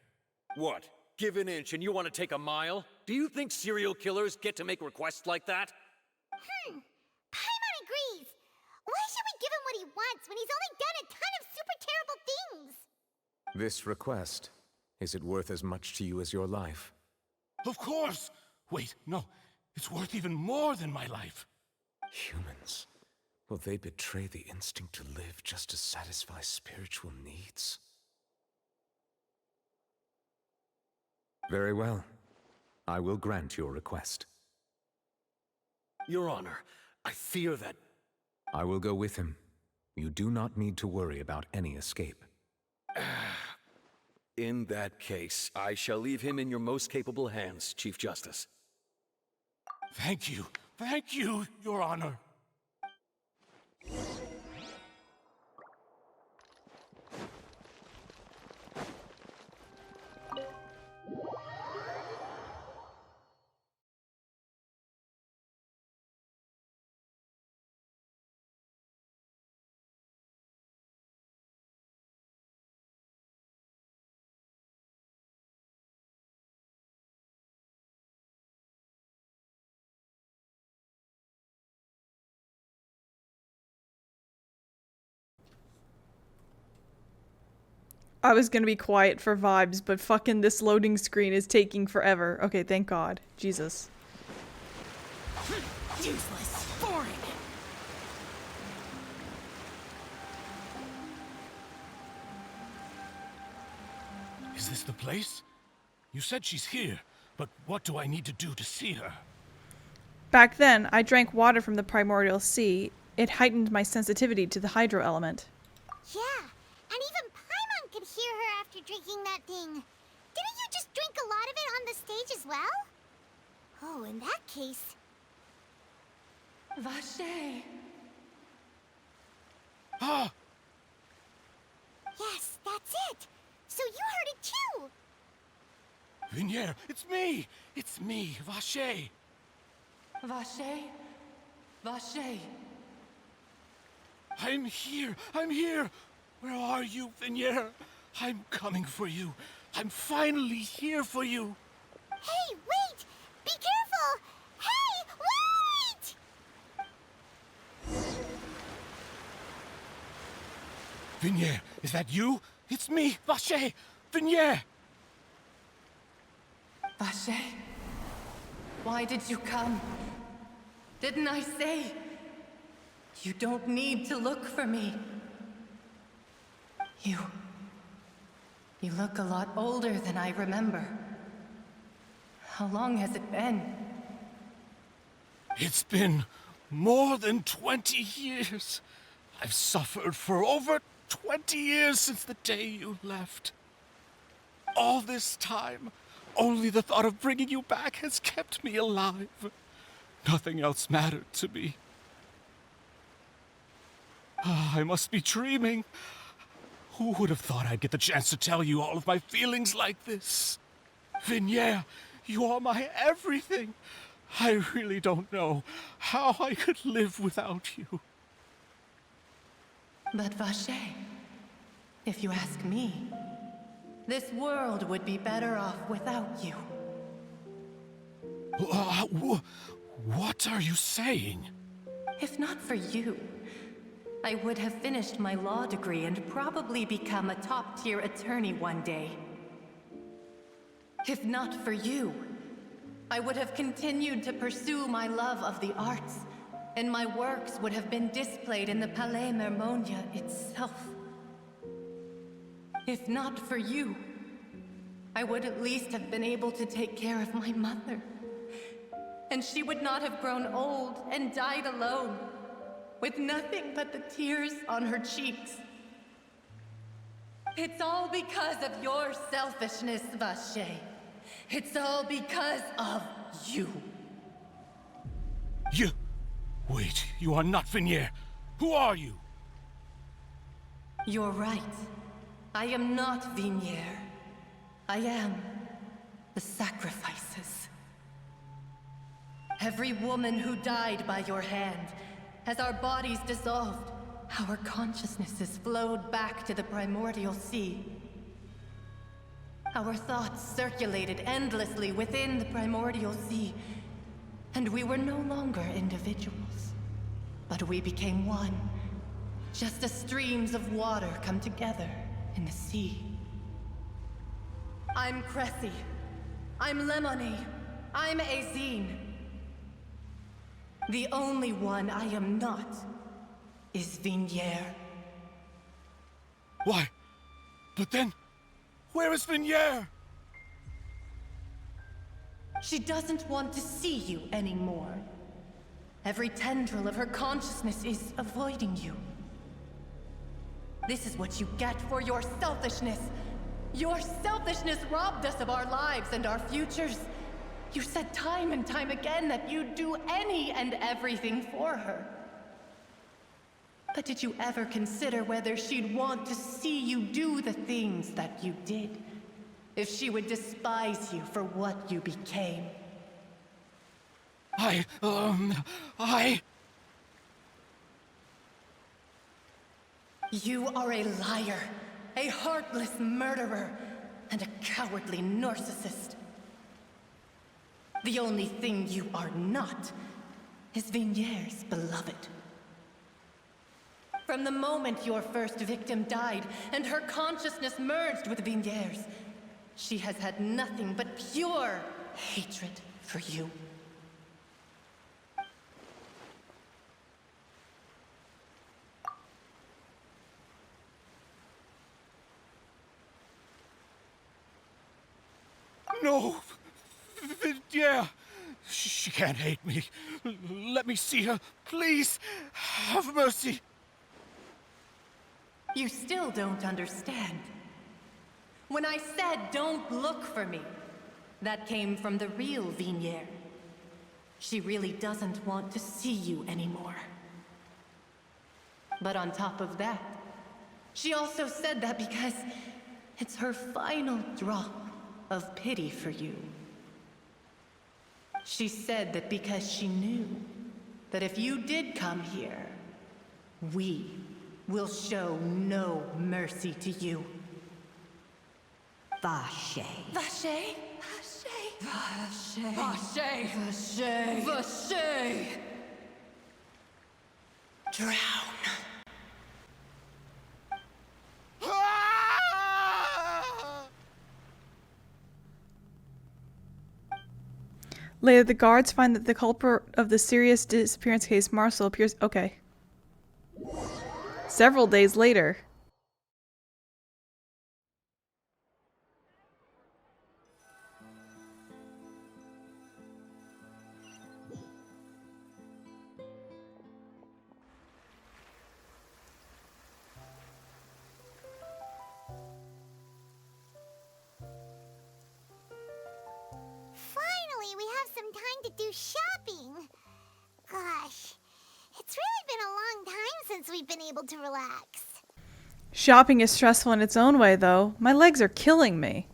What? Give an inch and you want to take a mile? Do you think serial killers get to make requests like that? Paimon agrees. Why should we give him what he wants when he's only done a ton of super terrible things? This request, is it worth as much to you as your life? Of course! Wait, no. It's worth even more than my life. Humans. Will they betray the instinct to live just to satisfy spiritual needs? Very well. I will grant your request. Your Honor, I fear that... I will go with him. You do not need to worry about any escape. In that case, I shall leave him in your most capable hands, Chief Justice. Thank you, Your Honor. I was gonna be quiet for vibes, but fucking this loading screen is taking forever. Okay, thank God. Jesus. Useless. Boring. Is this the place? You said she's here, but what do I need to do to see her? Back then, I drank water from the primordial sea. It heightened my sensitivity to the hydro element. Yeah, and even Paimon could hear her after drinking that thing. Didn't you just drink a lot of it on the stage as well? Oh, in that case... Vache. Ah! Yes, that's it! So you heard it too! Vignier, it's me! It's me, Vache! Vache? Vache. I'm here! I'm here! Where are you, Vignier? I'm coming for you. I'm finally here for you. Hey, wait! Be careful! Hey, wait! Vignier, is that you? It's me, Vache! Vignier! Vache? Why did you come? Didn't I say? You don't need to look for me. You look a lot older than I remember. How long has it been? It's been more than 20 years. I've suffered for over 20 years since the day you left. All this time, only the thought of bringing you back has kept me alive. Nothing else mattered to me. I must be dreaming. Who would have thought I'd get the chance to tell you all of my feelings like this? Vignier, you are my everything. I really don't know how I could live without you. But Vache, if you ask me, this world would be better off without you. What are you saying? If not for you, I would have finished my law degree and probably become a top-tier attorney one day. If not for you, I would have continued to pursue my love of the arts, and my works would have been displayed in the Palais Mermonia itself. If not for you, I would at least have been able to take care of my mother. And she would not have grown old and died alone, with nothing but the tears on her cheeks. It's all because of your selfishness, Vache. It's all because of you. You... Wait, you are not Vignier. Who are you? You're right. I am not Vignier. I am the sacrifices. Every woman who died by your hand, as our bodies dissolved, our consciousnesses flowed back to the primordial sea. Our thoughts circulated endlessly within the primordial sea, and we were no longer individuals, but we became one, just as streams of water come together in the sea. I'm Cressy. I'm Lemony. I'm Azine. The only one I am not is Vignier. Why? But then, where is Vignier? She doesn't want to see you anymore. Every tendril of her consciousness is avoiding you. This is what you get for your selfishness. Your selfishness robbed us of our lives and our futures. You said time and time again that you'd do any and everything for her. But did you ever consider whether she'd want to see you do the things that you did? If she would despise you for what you became? You are a liar, a heartless murderer, and a cowardly narcissist. The only thing you are not is Vignier's beloved. From the moment your first victim died and her consciousness merged with Vignere's, she has had nothing but pure hatred for you. No! Yeah! She can't hate me. Let me see her. Please! Have mercy! You still don't understand. When I said don't look for me, that came from the real Vignere. She really doesn't want to see you anymore. But on top of that, she also said that because it's her final drop of pity for you. She said that because she knew that if you did come here, we will show no mercy to you. Vache. Vache? Vache. Vache. Vache. Vache. Drown. Later, the guards find that the culprit of the serious disappearance case, Marcel, appears. Okay. Several days later. Finally, we have some time to do shopping. Gosh, it's really been a long time since we've been able to relax. Shopping is stressful in its own way, though. My legs are killing me.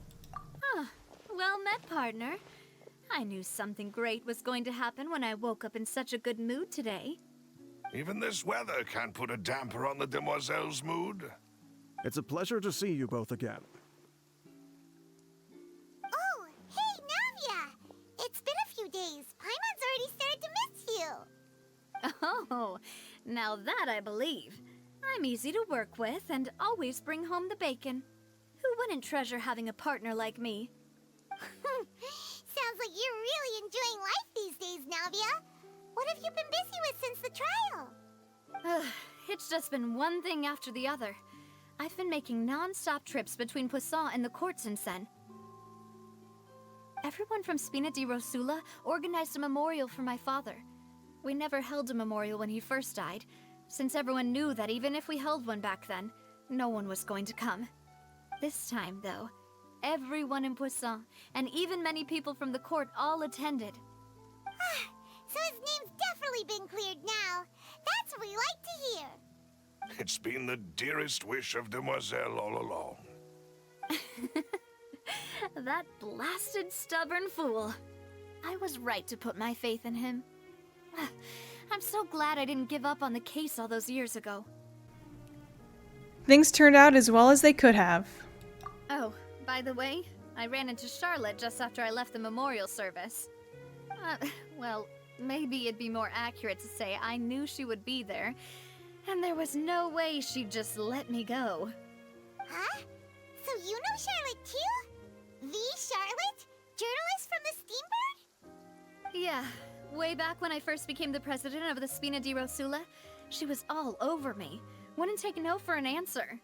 Huh. Well met, partner. I knew something great was going to happen when I woke up in such a good mood today. Even this weather can't put a damper on the demoiselle's mood. It's a pleasure to see you both again. Oh, hey, Navia! It's been a few days. Paimon's already started to miss you. Oh, now that I believe. I'm easy to work with and always bring home the bacon. Who wouldn't treasure having a partner like me? Sounds like you're really enjoying life these days, Navia. What have you been busy with since the trial? It's just been one thing after the other. I've been making non-stop trips between Poisson and the court since then. Everyone from Spina di Rosula organized a memorial for my father. We never held a memorial when he first died, since everyone knew that even if we held one back then, no one was going to come. This time, though, everyone in Poisson, and even many people from the court, all attended. So his name's definitely been cleared now. That's what we like to hear. It's been the dearest wish of Demoiselle all along. That blasted stubborn fool. I was right to put my faith in him. I'm so glad I didn't give up on the case all those years ago. Things turned out as well as they could have. Oh, by the way, I ran into Charlotte just after I left the memorial service. Well, maybe it'd be more accurate to say I knew she would be there, and there was no way she'd just let me go. Huh? So you know Charlotte too? The Charlotte? Journalist from the Steambird? Yeah, way back when I first became the president of the Spina di Rosula, she was all over me. Wouldn't take no for an answer.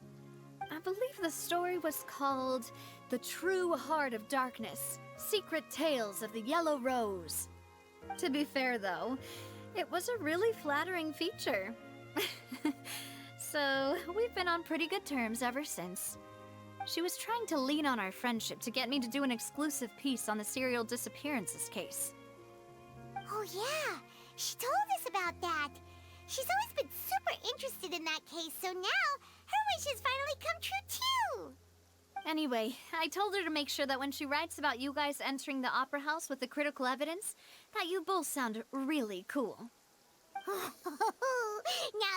I believe the story was called The True Heart of Darkness, Secret Tales of the Yellow Rose. To be fair, though, it was a really flattering feature. So, we've been on pretty good terms ever since. She was trying to lean on our friendship to get me to do an exclusive piece on the serial disappearances case. Oh yeah, she told us about that. She's always been super interested in that case, so now her wish has finally come true too. Anyway, I told her to make sure that when she writes about you guys entering the opera house with the critical evidence, that you both sound really cool. Now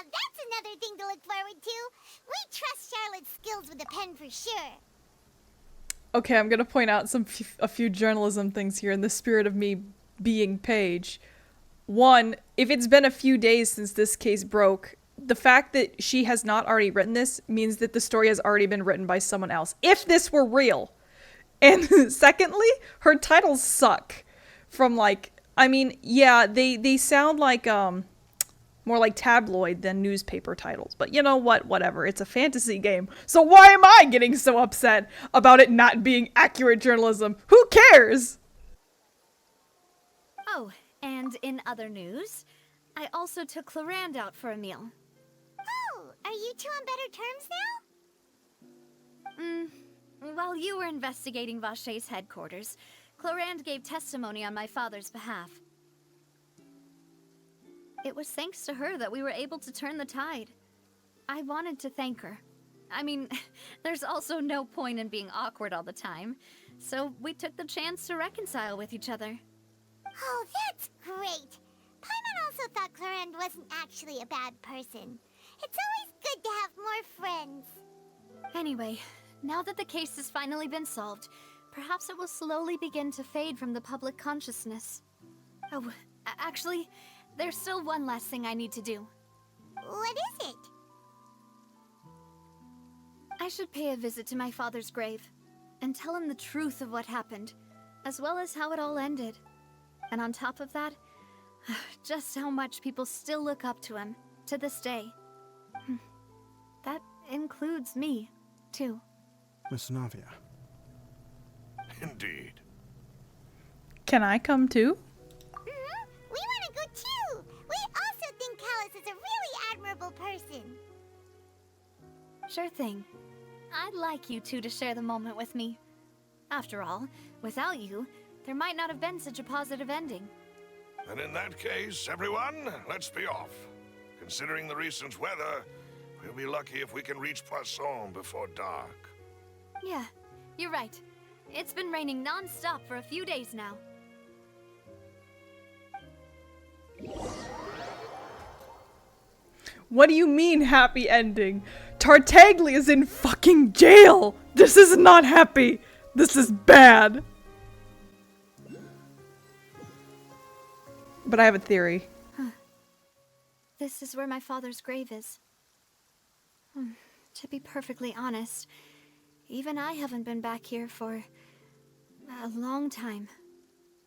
that's another thing to look forward to. We trust Charlotte's skills with a pen for sure. Okay, I'm gonna point out a few journalism things here in the spirit of me being Paige. One, if it's been a few days since this case broke, the fact that she has not already written this means that the story has already been written by someone else. If this were real. And secondly, her titles suck. From like, I mean, yeah, they sound like more like tabloid than newspaper titles. But you know what? Whatever. It's a fantasy game. So why am I getting so upset about it not being accurate journalism? Who cares? Oh, and in other news, I also took Clarand out for a meal. Oh, are you two on better terms now? While you were investigating Vache's headquarters, Clarand gave testimony on my father's behalf. It was thanks to her that we were able to turn the tide. I wanted to thank her. I mean, there's also no point in being awkward all the time, so we took the chance to reconcile with each other. Oh, that's great! Paimon also thought Clarand wasn't actually a bad person. It's always good to have more friends. Anyway, now that the case has finally been solved, perhaps it will slowly begin to fade from the public consciousness. Oh, actually, there's still one last thing I need to do. What is it? I should pay a visit to my father's grave, and tell him the truth of what happened, as well as how it all ended. And on top of that, just how much people still look up to him, to this day. That includes me, too. Miss Navia. Indeed. Can I come too? We want to go too! We also think Callus is a really admirable person. Sure thing. I'd like you two to share the moment with me. After all, without you, there might not have been such a positive ending. And in that case, everyone, let's be off. Considering the recent weather, we'll be lucky if we can reach Poisson before dark. Yeah, you're right. It's been raining non-stop for a few days now. What do you mean, happy ending? Tartaglia is in fucking jail! This is not happy! This is bad! But I have a theory. This is where my father's grave is. To be perfectly honest, even I haven't been back here for a long time.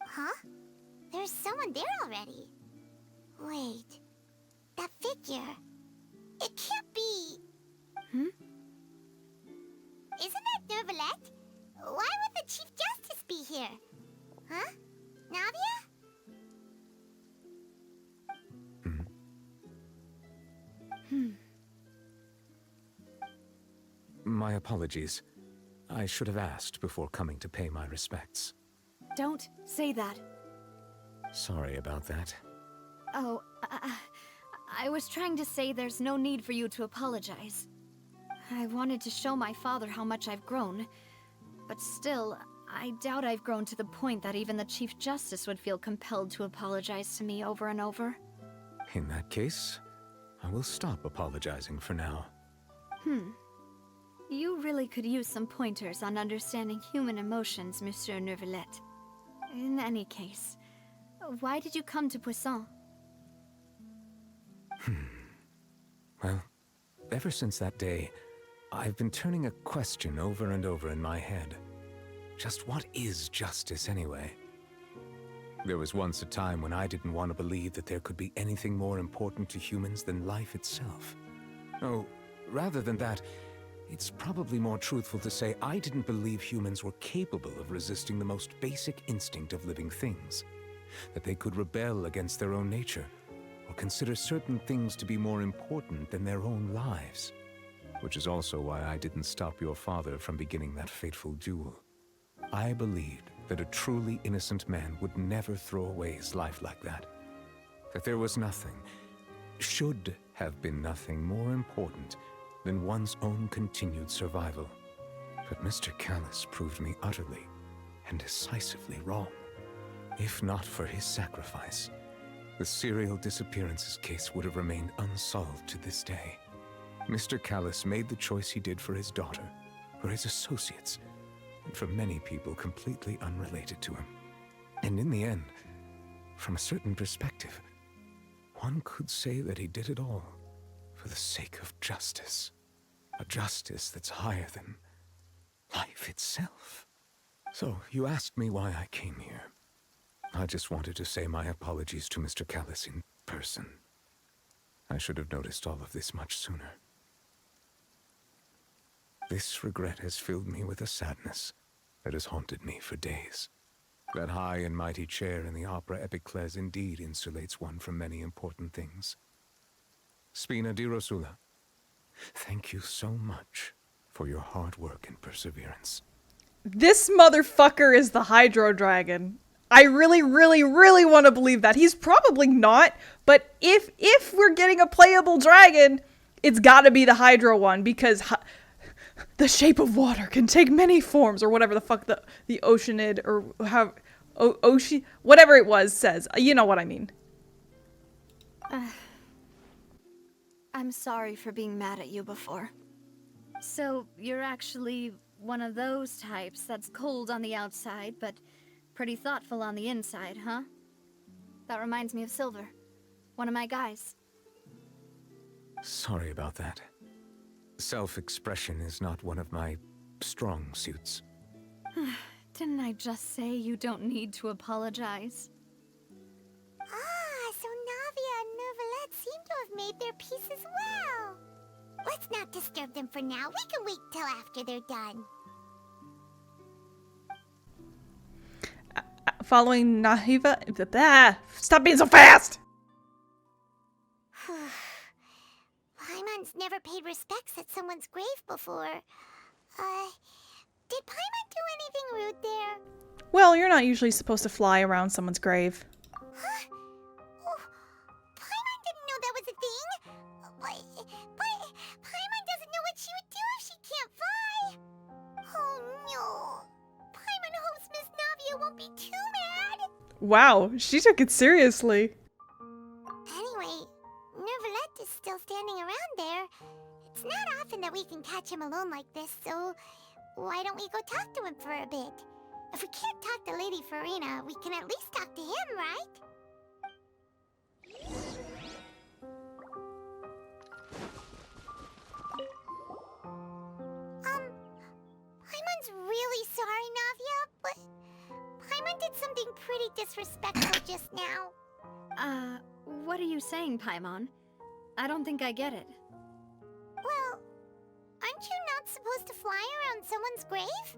Huh? There's someone there already. Wait. That figure. It can't be. Isn't that Neuvillette? Why would the Chief Justice be here? Huh? Navia? My apologies. I should have asked before coming to pay my respects. Don't say that. Sorry about that. Oh, I was trying to say there's no need for you to apologize. I wanted to show my father how much I've grown, but still, I doubt I've grown to the point that even the Chief Justice would feel compelled to apologize to me over and over. In that case, I will stop apologizing for now. You really could use some pointers on understanding human emotions, Monsieur Neuvillette. In any case, why did you come to Poisson? Well, ever since that day, I've been turning a question over and over in my head. Just what is justice anyway? There was once a time when I didn't want to believe that there could be anything more important to humans than life itself. Oh, rather than that, it's probably more truthful to say I didn't believe humans were capable of resisting the most basic instinct of living things. That they could rebel against their own nature, or consider certain things to be more important than their own lives. Which is also why I didn't stop your father from beginning that fateful duel. I believed that a truly innocent man would never throw away his life like that. That there was nothing, should have been nothing more important than one's own continued survival. But Mr. Callus proved me utterly and decisively wrong. If not for his sacrifice, the serial disappearances case would have remained unsolved to this day. Mr. Callus made the choice he did for his daughter, for his associates, and for many people completely unrelated to him. And in the end, from a certain perspective, one could say that he did it all for the sake of justice. A justice that's higher than life itself. So, you asked me why I came here. I just wanted to say my apologies to Mr. Callis in person. I should have noticed all of this much sooner. This regret has filled me with a sadness that has haunted me for days. That high and mighty chair in the opera Epiclese indeed insulates one from many important things. Spina di Rosula, thank you so much for your hard work and perseverance. This motherfucker is the Hydro Dragon. I really, really, really want to believe that. He's probably not, but if we're getting a playable dragon, it's gotta be the Hydro one, because the shape of water can take many forms, or whatever the fuck the Oceanid, or how, Ocean, whatever it was says. You know what I mean. I'm sorry for being mad at you before. So, you're actually one of those types that's cold on the outside, but pretty thoughtful on the inside, huh? That reminds me of Silver, one of my guys. Sorry about that. Self-expression is not one of my strong suits. Didn't I just say you don't need to apologize? Ah, so Navia and Neuvillette seem to have made their peace as well. Let's not disturb them for now. We can wait till after they're done. Following Navia... Stop being so fast! Paimon's never paid respects at someone's grave before. Did Paimon do anything rude there? Well, you're not usually supposed to fly around someone's grave. Huh? Oh, Paimon didn't know that was a thing. But Paimon doesn't know what she would do if she can't fly. Oh no. Paimon hopes Miss Navia won't be too mad. Wow, she took it seriously. Anyway, Neuvillette is still standing around there. It's not often that we can catch him alone like this, so why don't we go talk to him for a bit? If we can't talk to Lady Farina, we can at least talk to him, right? Paimon's really sorry, Navia, but Paimon did something pretty disrespectful just now. What are you saying, Paimon? I don't think I get it. Well, aren't you not supposed to fly around someone's grave?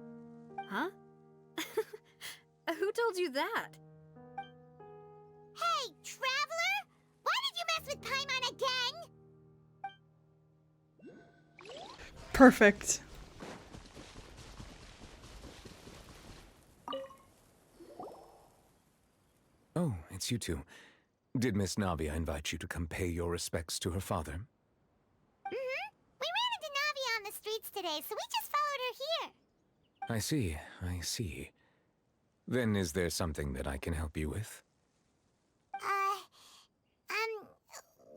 Huh? Who told you that? Hey, Traveler! Why did you mess with Paimon again? Perfect. Oh, it's you two. Did Miss Navia invite you to come pay your respects to her father? Mm-hmm. We ran into Navia on the streets today, so we just followed her here. I see. Then is there something that I can help you with?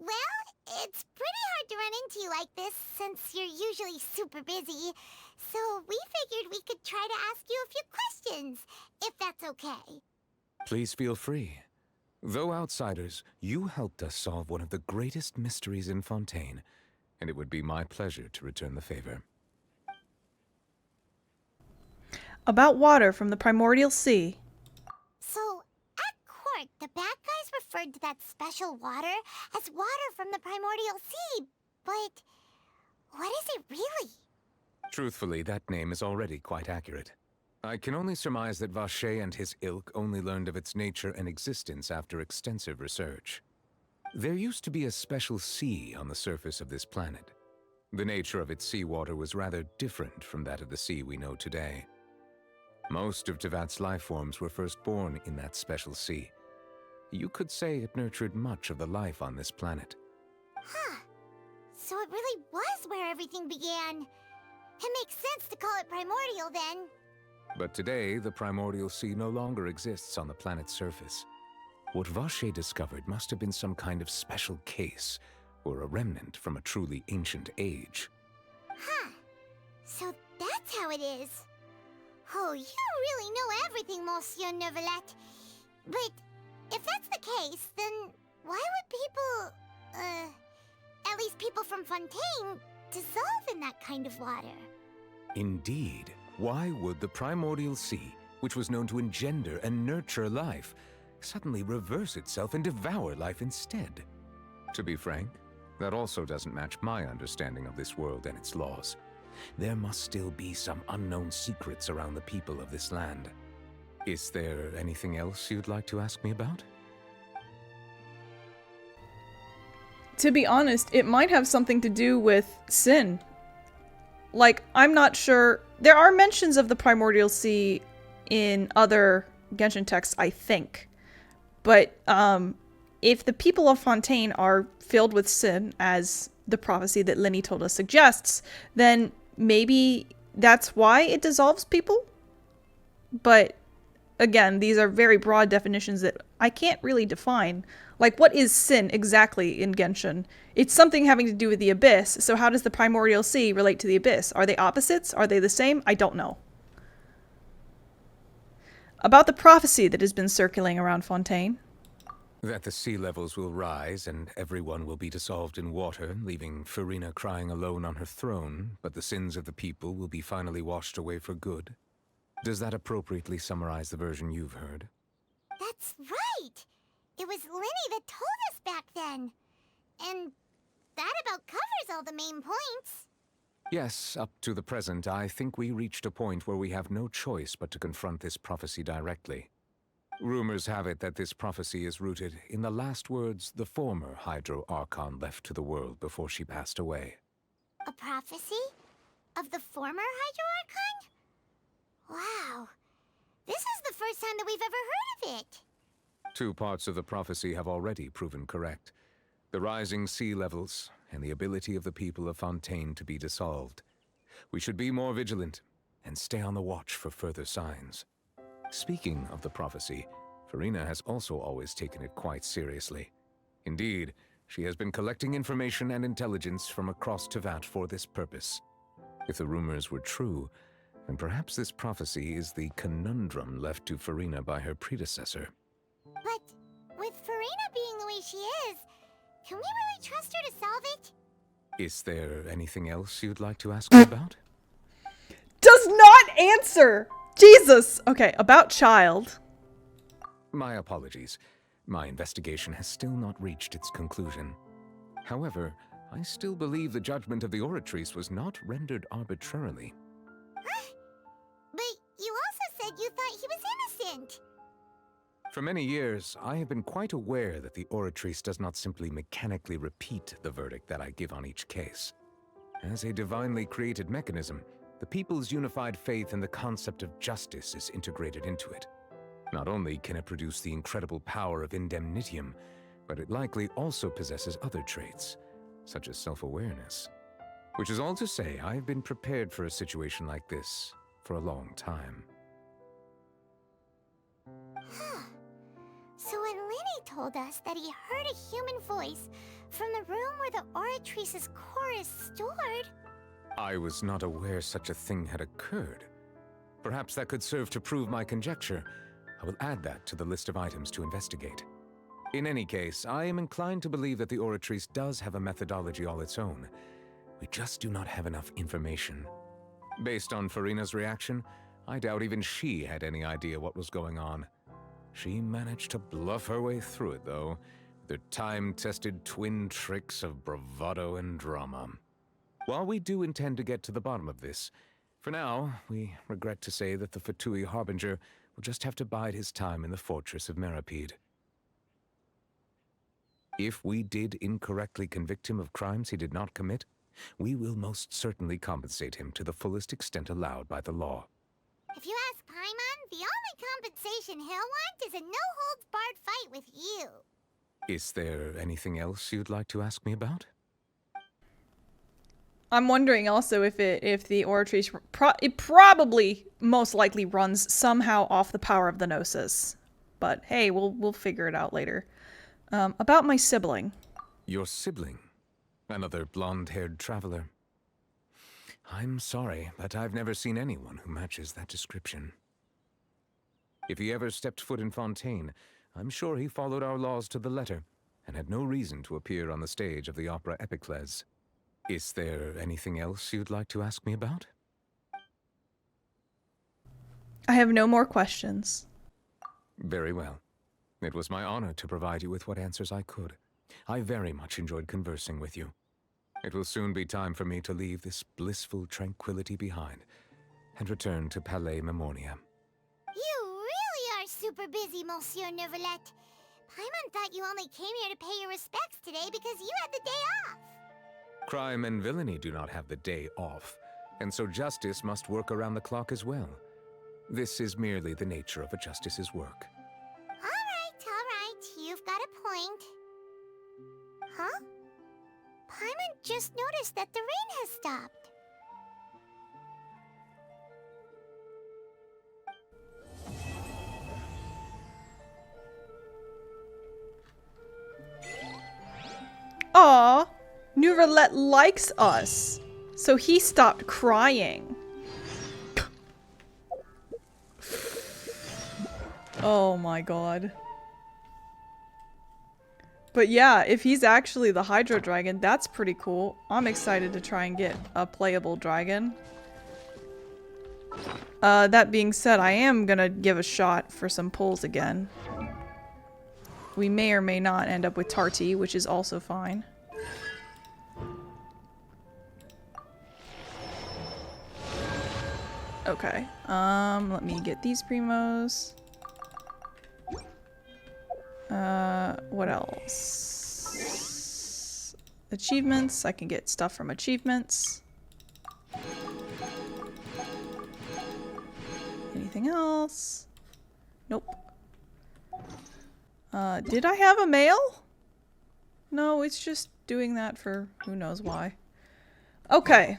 Well, it's pretty hard to run into you like this, since you're usually super busy. So we figured we could try to ask you a few questions, if that's okay. Please feel free. Though outsiders, you helped us solve one of the greatest mysteries in Fontaine, and it would be my pleasure to return the favor. About water from the primordial sea. So, at court, the bad guys referred to that special water as water from the primordial sea, but what is it really? Truthfully, that name is already quite accurate. I can only surmise that Vacher and his ilk only learned of its nature and existence after extensive research. There used to be a special sea on the surface of this planet. The nature of its seawater was rather different from that of the sea we know today. Most of Tevat's life forms were first born in that special sea. You could say it nurtured much of the life on this planet. Huh. So it really was where everything began. It makes sense to call it primordial then. But today, the primordial sea no longer exists on the planet's surface. What Vacher discovered must have been some kind of special case, or a remnant from a truly ancient age. Huh. So that's how it is. Oh, you really know everything, Monsieur Neuvillette. But if that's the case, then why would people, At least people from Fontaine dissolve in that kind of water. Indeed. Why would the primordial sea, which was known to engender and nurture life, suddenly reverse itself and devour life instead? To be frank, that also doesn't match my understanding of this world and its laws. There must still be some unknown secrets around the people of this land. Is there anything else you'd like to ask me about? To be honest, it might have something to do with sin. Like, I'm not sure. There are mentions of the primordial sea in other Genshin texts, I think. But if the people of Fontaine are filled with sin, as the prophecy that Lyney told us suggests, then maybe that's why it dissolves people? But again, these are very broad definitions that I can't really define. Like, what is sin exactly in Genshin? It's something having to do with the abyss, so how does the primordial sea relate to the abyss? Are they opposites? Are they the same? I don't know. About the prophecy that has been circulating around Fontaine. That the sea levels will rise and everyone will be dissolved in water, leaving Furina crying alone on her throne, but the sins of the people will be finally washed away for good. Does that appropriately summarize the version you've heard? That's right! It was Lyney that told us back then. And that about covers all the main points. Yes, up to the present, I think we reached a point where we have no choice but to confront this prophecy directly. Rumors have it that this prophecy is rooted in the last words the former Hydro Archon left to the world before she passed away. A prophecy? Of the former Hydro Archon? Wow. This is the first time that we've ever heard of it. 2 parts of the prophecy have already proven correct. The rising sea levels and the ability of the people of Fontaine to be dissolved. We should be more vigilant and stay on the watch for further signs. Speaking of the prophecy, Furina has also always taken it quite seriously. Indeed, she has been collecting information and intelligence from across Tevat for this purpose. If the rumors were true, then perhaps this prophecy is the conundrum left to Furina by her predecessor. But with Furina being the way she is, can we really trust her to solve it? Is there anything else you'd like to ask me about? Does not answer! Jesus! Okay, about Childe. My apologies. My investigation has still not reached its conclusion. However, I still believe the judgment of the Oratrice was not rendered arbitrarily. Huh? But you also said you thought he was innocent. For many years, I have been quite aware that the Oratrice does not simply mechanically repeat the verdict that I give on each case. As a divinely created mechanism, the people's unified faith in the concept of justice is integrated into it. Not only can it produce the incredible power of indemnitium, but it likely also possesses other traits, such as self-awareness. Which is all to say, I have been prepared for a situation like this for a long time. Huh. So when Lyney told us that he heard a human voice from the room where the Oratrice's core is stored... I was not aware such a thing had occurred. Perhaps that could serve to prove my conjecture. I will add that to the list of items to investigate. In any case, I am inclined to believe that the Oratrice does have a methodology all its own. We just do not have enough information. Based on Furina's reaction, I doubt even she had any idea what was going on. She managed to bluff her way through it, though, with her time-tested twin tricks of bravado and drama. While we do intend to get to the bottom of this, for now, we regret to say that the Fatui Harbinger will just have to bide his time in the fortress of Meripede. If we did incorrectly convict him of crimes he did not commit, we will most certainly compensate him to the fullest extent allowed by the law. If you ask Paimon, the only compensation he'll want is a no-holds-barred fight with you. Is there anything else you'd like to ask me about? I'm wondering also if the Oratrice it probably most likely runs somehow off the power of the Gnosis. But hey, we'll figure it out later. About my sibling. Your sibling? Another blonde-haired traveler? I'm sorry, but I've never seen anyone who matches that description. If he ever stepped foot in Fontaine, I'm sure he followed our laws to the letter, and had no reason to appear on the stage of the opera Epicles. Is there anything else you'd like to ask me about? I have no more questions. Very well. It was my honor to provide you with what answers I could. I very much enjoyed conversing with you. It will soon be time for me to leave this blissful tranquility behind and return to Palais Memoria. You really are super busy, Monsieur Neuvillette. Paimon thought you only came here to pay your respects today because you had the day off. Crime and villainy do not have the day off, and so justice must work around the clock as well. This is merely the nature of a justice's work. All right, you've got a point. Huh? Paimon just noticed that the rain has stopped. Aw, Neuvillette likes us, so he stopped crying. Oh my god. But yeah, if he's actually the Hydro Dragon, that's pretty cool. I'm excited to try and get a playable dragon. That being said, I am gonna give a shot for some pulls again. We may or may not end up with Tarty, which is also fine. Okay, let me get these primos. What else? Achievements, I can get stuff from achievements. Anything else? Nope. Did I have a mail? No, it's just doing that for who knows why. Okay.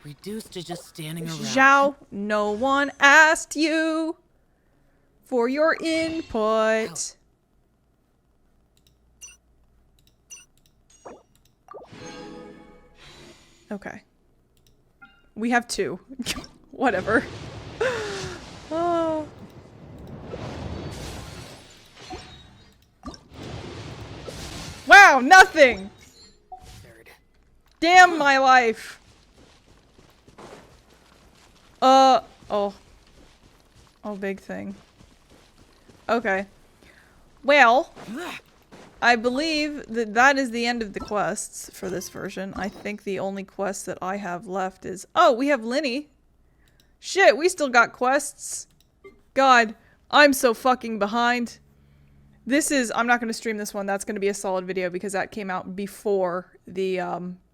Reduced to just standing around. Zhao, no one asked you for your input. Okay. We have 2. Whatever. Oh. Wow, nothing! Damn my life! Oh. Oh, big thing. Okay. Well, I believe that that is the end of the quests for this version. I think the only quest that I have left is... Oh, we have Linny! Shit, we still got quests! God, I'm so fucking behind. This is... I'm not going to stream this one. That's going to be a solid video because that came out before the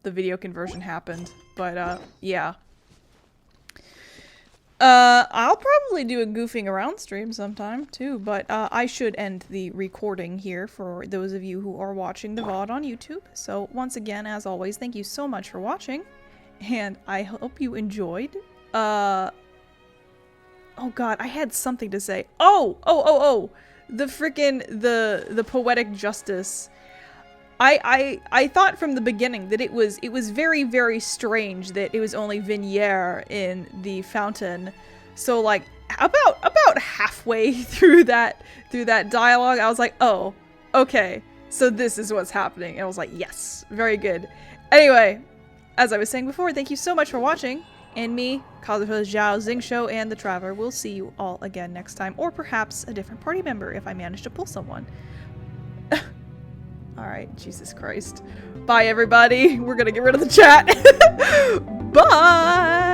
video conversion happened. But, yeah. I'll probably do a goofing around stream sometime too, but I should end the recording here for those of you who are watching the VOD on YouTube. So once again, as always, thank you so much for watching, and I hope you enjoyed. Oh god, I had something to say. Oh! The frickin' the poetic justice. I thought from the beginning that it was very, very strange that it was only Vignier in the fountain. So like about halfway through that dialogue, I was like, oh, okay, so this is what's happening. And I was like, yes, very good. Anyway, as I was saying before, thank you so much for watching. And me, Cosplay Zhao, Zingsho, and the Traveler will see you all again next time, or perhaps a different party member if I manage to pull someone. Alright, Jesus Christ. Bye, everybody. We're gonna get rid of the chat. Bye!